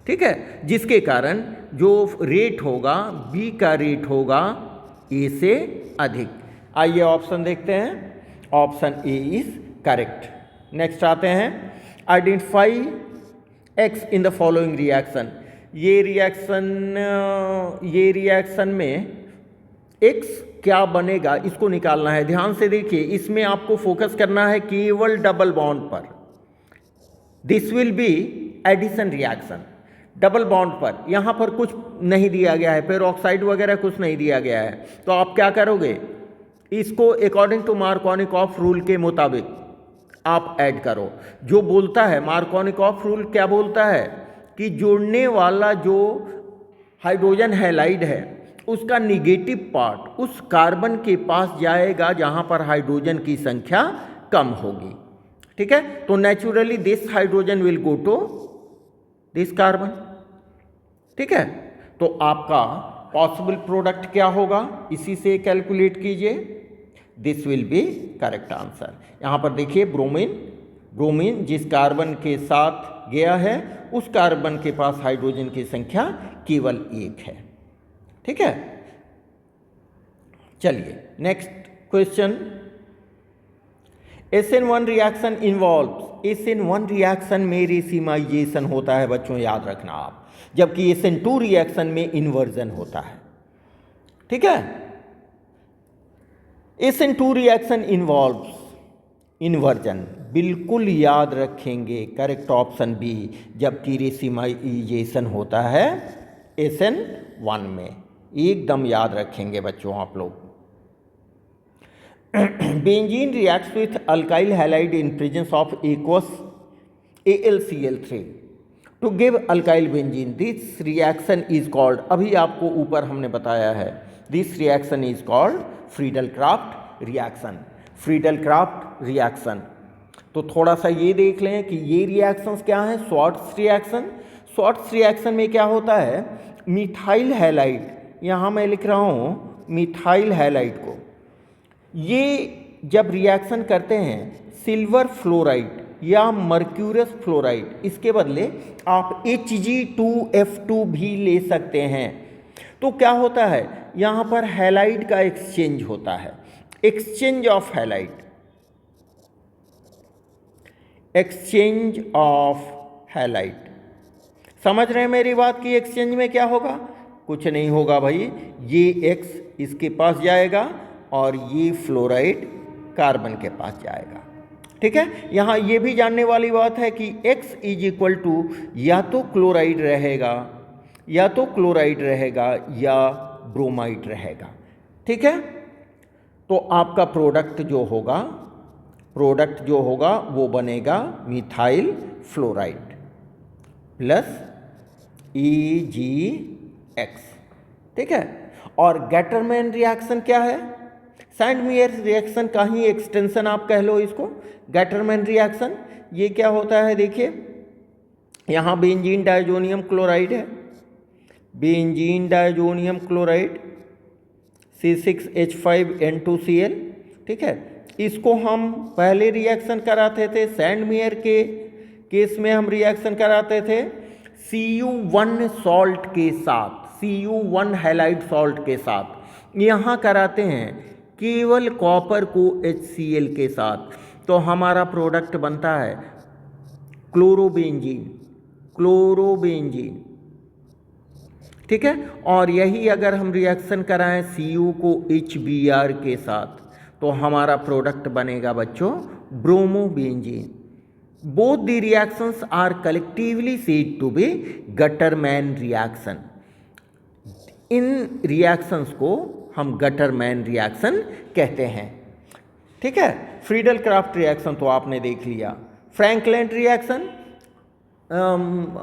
ठीक है। जिसके कारण जो रेट होगा बी का रेट होगा ए से अधिक। आइए ऑप्शन देखते हैं, option A is correct. Next आते हैं, identify x in the following reaction. ये रिएक्शन में एक्स क्या बनेगा इसको निकालना है। ध्यान से देखिए, इसमें आपको फोकस करना है केवल डबल बॉन्ड पर। This will be addition reaction, double bond पर। यहाँ पर कुछ नहीं दिया गया है, पेरोक्साइड वगैरह कुछ नहीं दिया गया है, तो आप क्या करोगे, इसको according to Markovnikov rule के मुताबिक आप ऐड करो। जो बोलता है मार्कोनिकॉफ रूल क्या बोलता है कि जोड़ने वाला जो हाइड्रोजन हैलाइड है उसका निगेटिव पार्ट उस कार्बन के पास जाएगा जहां पर हाइड्रोजन की संख्या कम होगी। ठीक है, तो naturally this hydrogen will go to this carbon. ठीक है, तो आपका पॉसिबल प्रोडक्ट क्या होगा इसी से कैलकुलेट कीजिए। This will B correct answer. यहां पर देखिए ब्रोमीन, ब्रोमीन जिस कार्बन के साथ गया है उस कार्बन के पास हाइड्रोजन की संख्या केवल 1 है। ठीक है, चलिए next question. SN1 reaction involves, SN1 reaction में रेसिमाइजेशन होता है बच्चों, याद रखना आप, जबकि SN2 रिएक्शन में इन्वर्जन होता है। ठीक है, SN2 रिएक्शन इन्वॉल्व्स इन्वर्जन, बिल्कुल याद रखेंगे, करेक्ट ऑप्शन बी, जबकि रेसिमाइजेशन होता है SN1 में, एकदम याद रखेंगे बच्चों आप लोग। Benzene reacts with alkyl halide in presence of aqueous AlCl3 to give alkyl benzene. This reaction is called, अभी आपको ऊपर हमने बताया है, this reaction is called Friedel Craft reaction. Friedel Craft reaction, तो थोड़ा सा ये देख लें कि ये रिएक्शंस क्या हैं। शॉर्ट्स रिएक्शन, शॉर्ट्स रिएक्शन में क्या होता है, मिथाइल हैलाइड, यहाँ मैं लिख रहा हूँ मिथाइल हैलाइड को, ये जब रिएक्शन करते हैं सिल्वर फ्लोराइड या मर्क्यूरस फ्लोराइड, इसके बदले आप Hg2F2 भी ले सकते हैं। तो क्या होता है, यहाँ पर हैलाइड का एक्सचेंज होता है, exchange of halide, exchange of halide. समझ रहे हैं मेरी बात की एक्सचेंज में क्या होगा, कुछ नहीं होगा भाई, ये X इसके पास जाएगा और ये फ्लोराइड कार्बन के पास जाएगा। ठीक है, यहाँ ये भी जानने वाली बात है कि X इज इक्वल टू या तो क्लोराइड रहेगा, या तो क्लोराइड रहेगा या ब्रोमाइड रहेगा। ठीक है, तो आपका प्रोडक्ट जो होगा, प्रोडक्ट जो होगा वो बनेगा मिथाइल फ्लोराइड प्लस EgX। ठीक है, और गैटरमैन रिएक्शन क्या है, सैंडमेयर रिएक्शन का ही एक्सटेंशन आप कह लो इसको, गैटरमैन रिएक्शन। ये क्या होता है, देखिए यहाँ बेंजीन डायजोनियम क्लोराइड है, बेंजीन डायजोनियम क्लोराइड C6H5N2Cl। ठीक है, इसको हम पहले रिएक्शन कराते थे, सैंडमेयर के केस में हम रिएक्शन कराते थे Cu1 सॉल्ट के साथ, Cu1 हैलाइड सॉल्ट के साथ। यहाँ कराते हैं केवल कॉपर को HCl के साथ, तो हमारा प्रोडक्ट बनता है क्लोरोबेंजीन, क्लोरोबेंजीन। ठीक है, और यही अगर हम रिएक्शन कराएं Cu को HBr के साथ तो हमारा प्रोडक्ट बनेगा बच्चों bromobenzene. Both the reactions are collectively said to be Gattermann reaction. इन रिएक्शंस को हम गटरमैन रिएक्शन कहते हैं। ठीक है, फ्रीडल-क्राफ्ट रिएक्शन तो आपने देख लिया। फ्रैंकलैंड रिएक्शन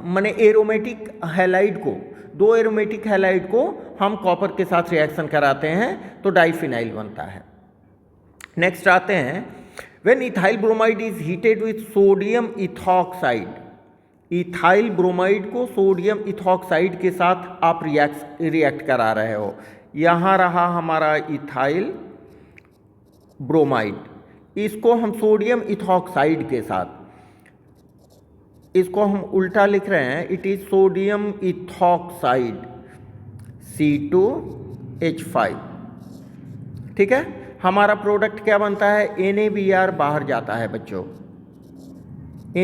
माने एरोमेटिक हैलाइड को, दो एरोमेटिक हैलाइड को हम कॉपर के साथ रिएक्शन कराते हैं तो डाइफिनाइल बनता है। नेक्स्ट आते हैं, when ethyl bromide is heated with sodium ethoxide, ethyl bromide को सोडियम इथॉक्साइड के साथ आप रिएक्ट करा रहे हो। यहाँ रहा हमारा इथाइल ब्रोमाइड, इसको हम सोडियम इथॉक्साइड के साथ, इसको हम उल्टा लिख रहे हैं, it is sodium ethoxide C2H5। ठीक है, हमारा प्रोडक्ट क्या बनता है, NaBr बाहर जाता है बच्चों,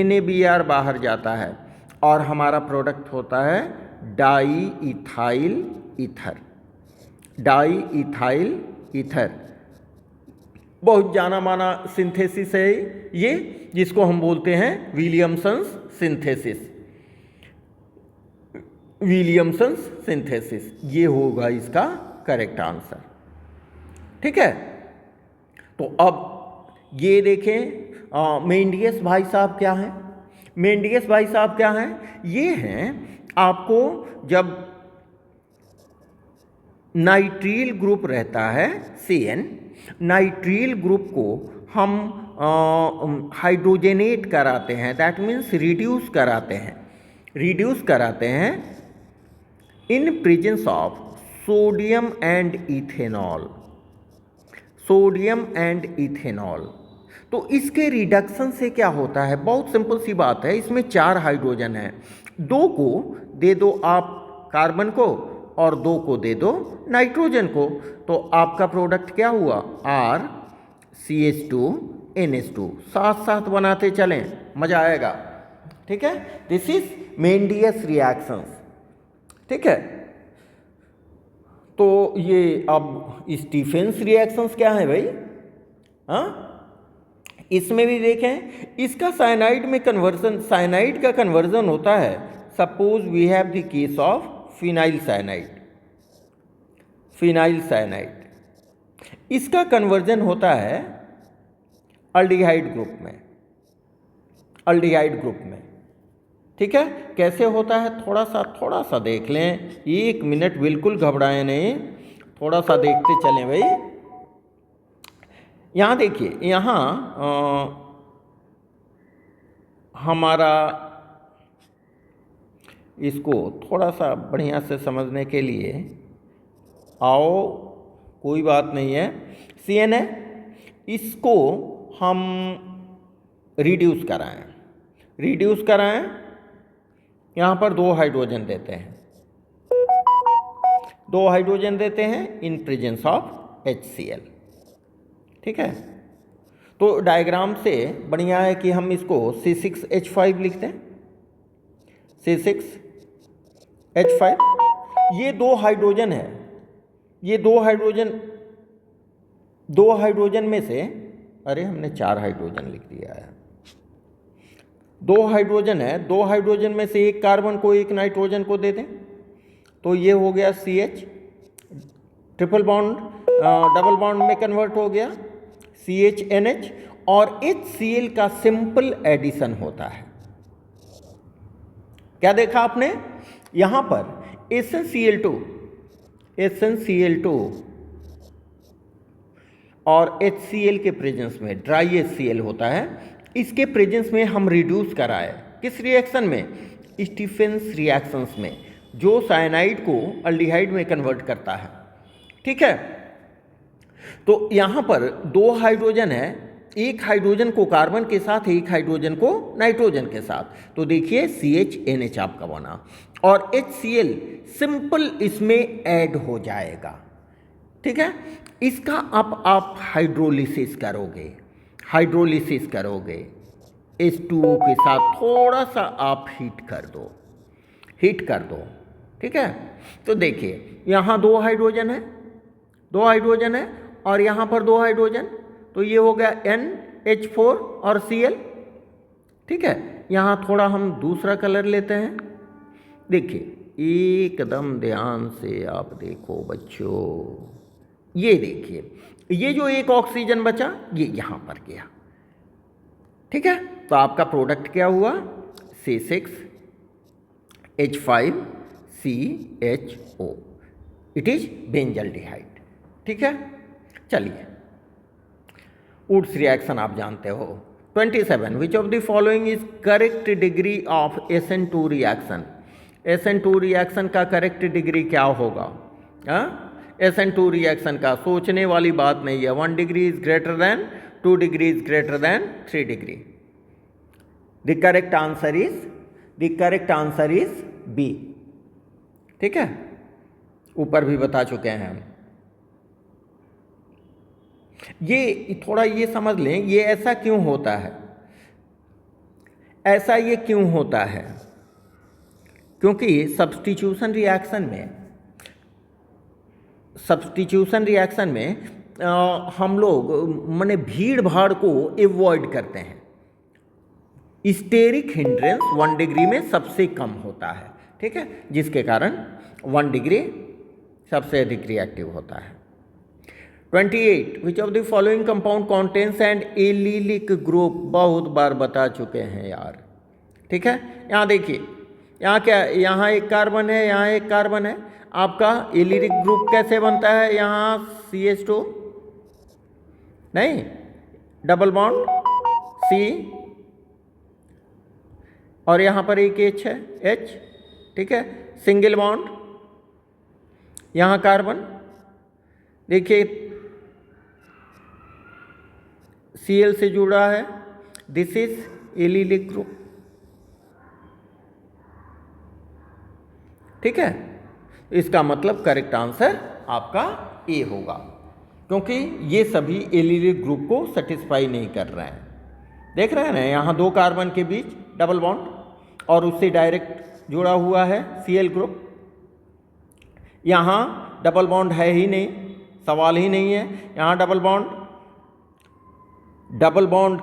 NaBr बाहर जाता है और हमारा प्रोडक्ट होता है di ethyl ether, di ethyl ether. बहुत जाना माना सिंथेसिस है ये, जिसको हम बोलते हैं विलियमसन्स सिंथेसिस, विलियमसन्स सिंथेसिस, ये होगा इसका करेक्ट आंसर। ठीक है, तो अब ये देखें मेंडियस भाई साहब क्या हैं, मेंडियस भाई साहब क्या हैं, ये हैं आपको जब नाइट्रिल ग्रुप रहता है CN, नाइट्रिल ग्रुप को हम हाइड्रोजनेट कराते हैं, दैट मीन्स रिड्यूस कराते हैं इन presence of sodium and ethanol. तो इसके रिडक्शन से क्या होता है, बहुत सिंपल सी बात है, इसमें 4 हाइड्रोजन है, 2 को दे दो आप कार्बन को और 2 को दे दो नाइट्रोजन को, तो आपका प्रोडक्ट क्या हुआ, RCH2NH2। साथ साथ बनाते चलें, मजा आएगा। ठीक है, दिस इज मेंडियस रिएक्शंस। ठीक है, तो ये अब स्टीफेंस रिएक्शंस क्या है भाई, हाँ, इसमें भी देखें, इसका साइनाइड में कन्वर्जन, साइनाइड का कन्वर्जन होता है, suppose we have the case of phenyl cyanide, इसका कन्वर्जन होता है अल्डिहाइड ग्रुप में। ठीक है, कैसे होता है थोड़ा सा देख लें, 1 मिनट, बिल्कुल घबराएं नहीं, थोड़ा सा देखते चलें भाई। यहाँ देखिए, यहाँ हमारा इसको थोड़ा सा बढ़िया से समझने के लिए आओ, कोई बात नहीं है, CN है, इसको हम रिड्यूस कराएं, यहाँ पर 2 हाइड्रोजन देते हैं इन प्रेजेंस ऑफ HCl। ठीक है, तो डायग्राम से बढ़िया है कि हम इसको C6H5 लिखते हैं, C6H5, ये 2 हाइड्रोजन है, ये 2 हाइड्रोजन में से, अरे हमने 4 हाइड्रोजन लिख दिया है, 2 हाइड्रोजन है, 2 हाइड्रोजन में से एक कार्बन को एक नाइट्रोजन को दे दें, तो ये हो गया CH, triple bond double bond में कन्वर्ट हो गया CHNH, और HCl का सिंपल एडिशन होता है। क्या देखा आपने, यहां पर SnCl2 और HCl के प्रेजेंस में ड्राई HCl होता है, इसके प्रेजेंस में हम रिड्यूस कराए, किस रिएक्शन में, स्टीफेंस रिएक्शंस में, जो साइनाइड को अल्डिहाइड में कन्वर्ट करता है। ठीक है, तो यहाँ पर 2 हाइड्रोजन है, एक हाइड्रोजन को कार्बन के साथ, एक हाइड्रोजन को नाइट्रोजन के साथ, तो देखिए CHNH आपका बना, और HCl सिंपल इसमें ऐड हो जाएगा। ठीक है, इसका अब आप हाइड्रोलिसिस करोगे, H2O के साथ थोड़ा सा आप हीट कर दो। ठीक है, तो देखिए यहाँ 2 हाइड्रोजन है और यहाँ पर 2 हाइड्रोजन, तो ये हो गया NH4 और Cl। ठीक है, यहाँ थोड़ा हम दूसरा कलर लेते हैं, देखिए एकदम ध्यान से आप देखो बच्चों, ये देखिए, ये जो एक ऑक्सीजन बचा ये यहाँ पर गया। ठीक है, तो आपका प्रोडक्ट क्या हुआ, C6H5CHO, इट इज बेंजल्डिहाइड। ठीक है, चलिए वुड्स रिएक्शन आप जानते हो। 27, विच of the following is correct degree of SN2 reaction, SN2 reaction का करेक्ट डिग्री क्या होगा, SN2 रिएक्शन का सोचने वाली बात नहीं है, 1 degree is greater than 2 degree is greater than 3 degree. The correct answer is B। ठीक है, ऊपर भी बता चुके हैं हम। ये थोड़ा ये समझ लें, ये ऐसा क्यों होता है, क्योंकि सब्स्टिट्यूशन रिएक्शन में हम लोग माने भीड़ भाड़ को एवॉइड करते हैं, स्टेरिक हिंड्रेंस 1 डिग्री में सबसे कम होता है। ठीक है, जिसके कारण 1 डिग्री सबसे अधिक रिएक्टिव होता है। 28 विच of the following compound contains and allylic group, बहुत बार बता चुके हैं यार, ठीक है। यहाँ देखिए, यहाँ क्या है, यहाँ एक कार्बन है, यहाँ एक कार्बन है, आपका एलिलिक ग्रुप कैसे बनता है, यहाँ CH2 नहीं, डबल बॉन्ड C, और यहाँ पर एक H है, H, ठीक है, सिंगल बॉन्ड, यहाँ कार्बन, देखिए Cl से जुड़ा है, दिस इज एलिलिक ग्रुप, ठीक है। इसका मतलब करेक्ट आंसर आपका ए होगा, क्योंकि ये सभी एलिलिक ग्रुप को सेटिस्फाई नहीं कर रहे हैं। देख रहे हैं ना, यहाँ दो कार्बन के बीच डबल बॉन्ड और उससे डायरेक्ट जुड़ा हुआ है Cl ग्रुप, यहाँ डबल बॉन्ड है ही नहीं, सवाल ही नहीं है। यहाँ डबल बॉन्ड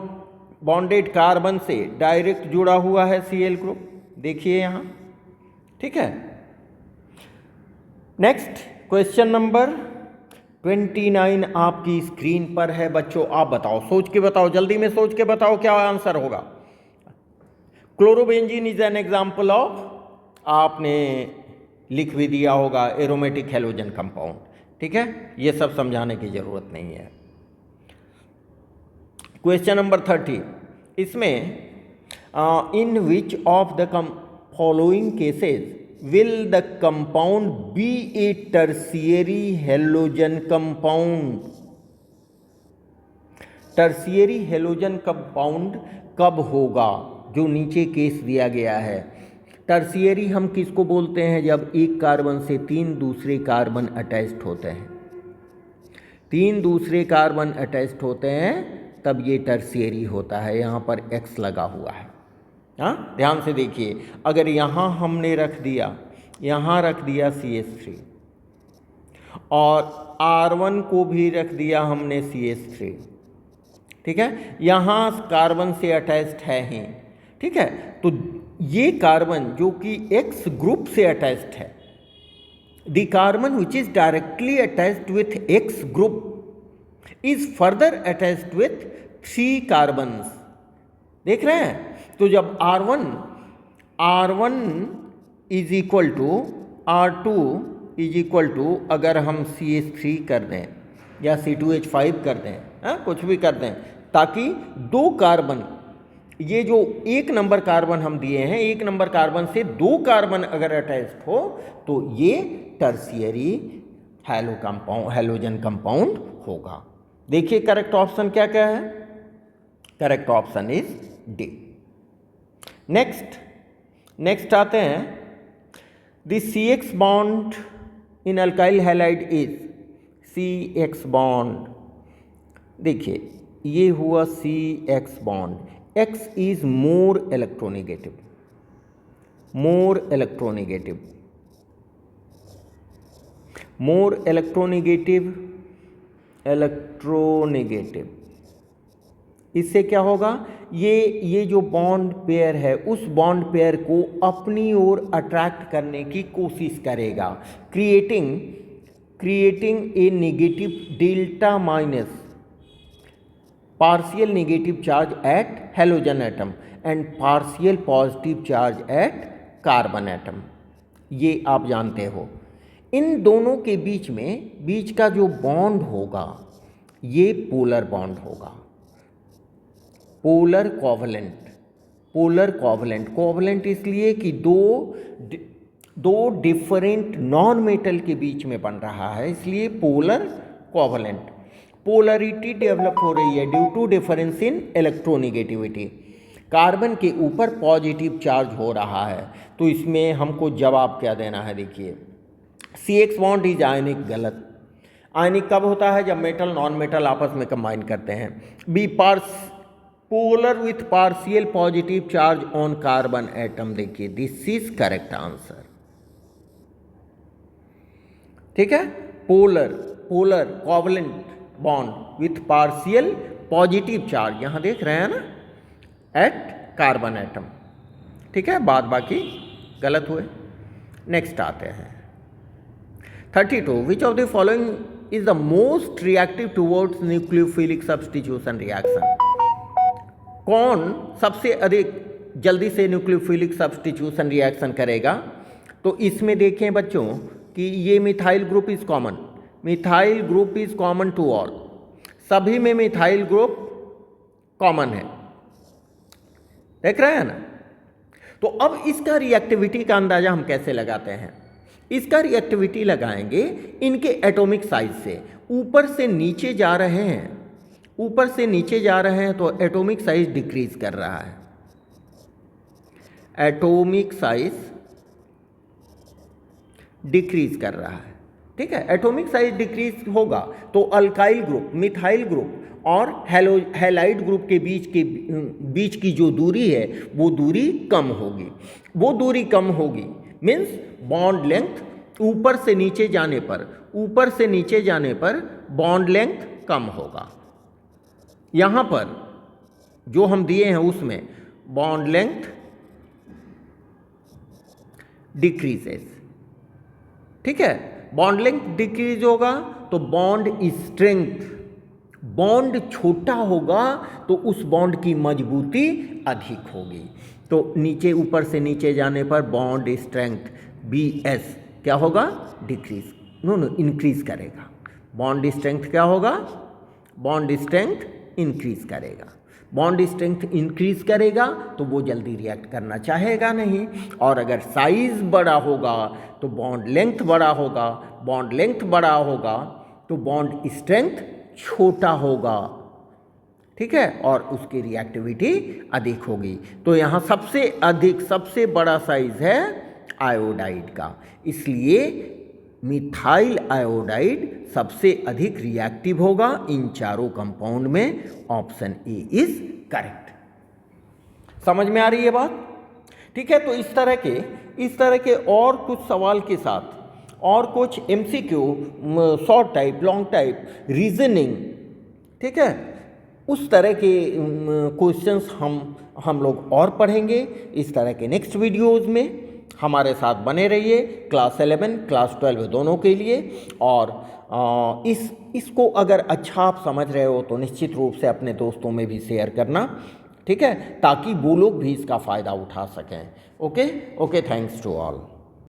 बॉन्डेड कार्बन से डायरेक्ट जुड़ा हुआ है Cl ग्रुप, देखिए यहाँ, ठीक है। नेक्स्ट क्वेश्चन नंबर 29 आपकी स्क्रीन पर है बच्चों, आप बताओ, सोच के बताओ, जल्दी में सोच के बताओ क्या आंसर होगा। Chlorobenzene is an example of, आपने लिख भी दिया होगा, एरोमेटिक हैलोजन कंपाउंड, ठीक है, ये सब समझाने की जरूरत नहीं है। क्वेश्चन नंबर 30, इसमें in which of the following cases will the compound be a tertiary halogen compound? Tertiary halogen compound कब होगा, जो नीचे केस दिया गया है। टर्शियरी हम किसको बोलते हैं, जब एक कार्बन से 3 दूसरे कार्बन अटैच्ड होते हैं, 3 दूसरे कार्बन अटैच्ड होते हैं तब ये टर्शियरी होता है। यहाँ पर X लगा हुआ है, हाँ ध्यान से देखिए, अगर यहाँ हमने रख दिया, यहाँ रख दिया CH3 और R1 को भी रख दिया हमने CH3, ठीक है, यहाँ कार्बन से अटैच्ड है ही, ठीक है, तो ये कार्बन जो कि X ग्रुप से अटैच्ड है, the carbon which is directly attached with X group is further attached with 3 carbons, देख रहे हैं। तो जब R1 is equal to R2 is equal to, अगर हम CH3 कर दें या C2H5 कर दें, कुछ भी कर दें, ताकि 2 कार्बन, ये जो 1 नंबर कार्बन हम दिए हैं, 1 नंबर कार्बन से 2 कार्बन अगर अटैच्ड हो तो ये टर्शियरी हैलोजन कंपाउंड होगा। देखिए करेक्ट ऑप्शन क्या क्या है, correct option is D. Next आते हैं, the CX bond in alkyl halide is, CX bond, देखिए ये हुआ CX bond, X is more electronegative, इससे क्या होगा, ये जो बॉन्ड पेयर है उस बॉन्ड पेयर को अपनी ओर अट्रैक्ट करने की कोशिश करेगा, creating a negative delta minus partial negative charge at halogen atom and partial positive charge at carbon atom. ये आप जानते हो। इन दोनों के बीच का जो बॉन्ड होगा ये पोलर बॉन्ड होगा, पोलर कोवलेंट इसलिए कि दो डिफरेंट नॉन मेटल के बीच में बन रहा है, इसलिए पोलर कोवलेंट। पोलरिटी डेवलप हो रही है due to difference in electronegativity, carbon के ऊपर पॉजिटिव चार्ज हो रहा है। तो इसमें हमको जवाब क्या देना है, देखिए CX बॉन्ड इज आयनिक, गलत। आयनिक कब होता है, जब मेटल नॉन मेटल आपस में कंबाइन करते हैं। B polar with partial positive charge on carbon atom, देखिए दिस इज करेक्ट आंसर, ठीक है। Polar covalent bond with partial positive charge, यहां देख रहे हैं ना, एट कार्बन एटम, ठीक है, बाद बाकी गलत हुए। नेक्स्ट आते हैं 32, विच of the following is the most reactive towards nucleophilic substitution reaction. कौन सबसे अधिक जल्दी से न्यूक्लियोफिलिक सब्स्टिट्यूशन रिएक्शन करेगा? तो इसमें देखें बच्चों कि ये methyl group is common, methyl group is common to all, सभी में मिथाइल ग्रुप कॉमन है, देख रहे हैं ना। तो अब इसका रिएक्टिविटी का अंदाजा हम कैसे लगाते हैं? इसका रिएक्टिविटी लगाएंगे इनके एटॉमिक साइज से। ऊपर से नीचे जा रहे हैं, ऊपर से नीचे जा रहे हैं तो एटॉमिक साइज डिक्रीज कर रहा है, एटॉमिक साइज डिक्रीज कर रहा है, ठीक है। एटॉमिक साइज डिक्रीज होगा तो अल्काइल ग्रुप, मिथाइल ग्रुप और हैलाइड ग्रुप के बीच की जो दूरी है वो दूरी कम होगी। वो दूरी कम होगी मीन्स बॉन्ड लेंथ ऊपर से नीचे जाने पर, ऊपर से नीचे जाने पर बॉन्ड लेंथ कम होगा। यहां पर जो हम दिए हैं उसमें बॉन्ड लेंथ डिक्रीजेस, ठीक है। बॉन्ड लेंथ डिक्रीज होगा तो बॉन्ड स्ट्रेंथ, बॉन्ड छोटा होगा तो उस बॉन्ड की मजबूती अधिक होगी। तो नीचे, ऊपर से नीचे जाने पर बॉन्ड स्ट्रेंथ BS क्या होगा? डिक्रीज, नो इंक्रीज करेगा। बॉन्ड स्ट्रेंथ क्या होगा? बॉन्ड स्ट्रेंथ इंक्रीज करेगा। बॉन्ड स्ट्रेंथ इंक्रीज करेगा तो वो जल्दी रिएक्ट करना चाहेगा नहीं, और अगर साइज बड़ा होगा तो बॉन्ड लेंथ बड़ा होगा, बॉन्ड लेंथ बड़ा होगा तो बॉन्ड स्ट्रेंथ छोटा होगा, ठीक है, और उसकी रिएक्टिविटी अधिक होगी। तो यहाँ सबसे अधिक, सबसे बड़ा साइज है आयोडाइड का, इसलिए मिथाइल आयोडाइड सबसे अधिक रिएक्टिव होगा इन चारों कंपाउंड में। Option A is correct. समझ में आ रही है बात? ठीक है। तो इस तरह के और कुछ सवाल के साथ और कुछ MCQ, short type, long type, reasoning, ठीक है, उस तरह के क्वेश्चंस हम लोग और पढ़ेंगे इस तरह के नेक्स्ट वीडियोस में। हमारे साथ बने रहिए, क्लास 11, क्लास 12 दोनों के लिए। और इसको अगर अच्छा आप समझ रहे हो तो निश्चित रूप से अपने दोस्तों में भी शेयर करना, ठीक है, ताकि वो लोग भी इसका फ़ायदा उठा सकें। Okay, thanks to all.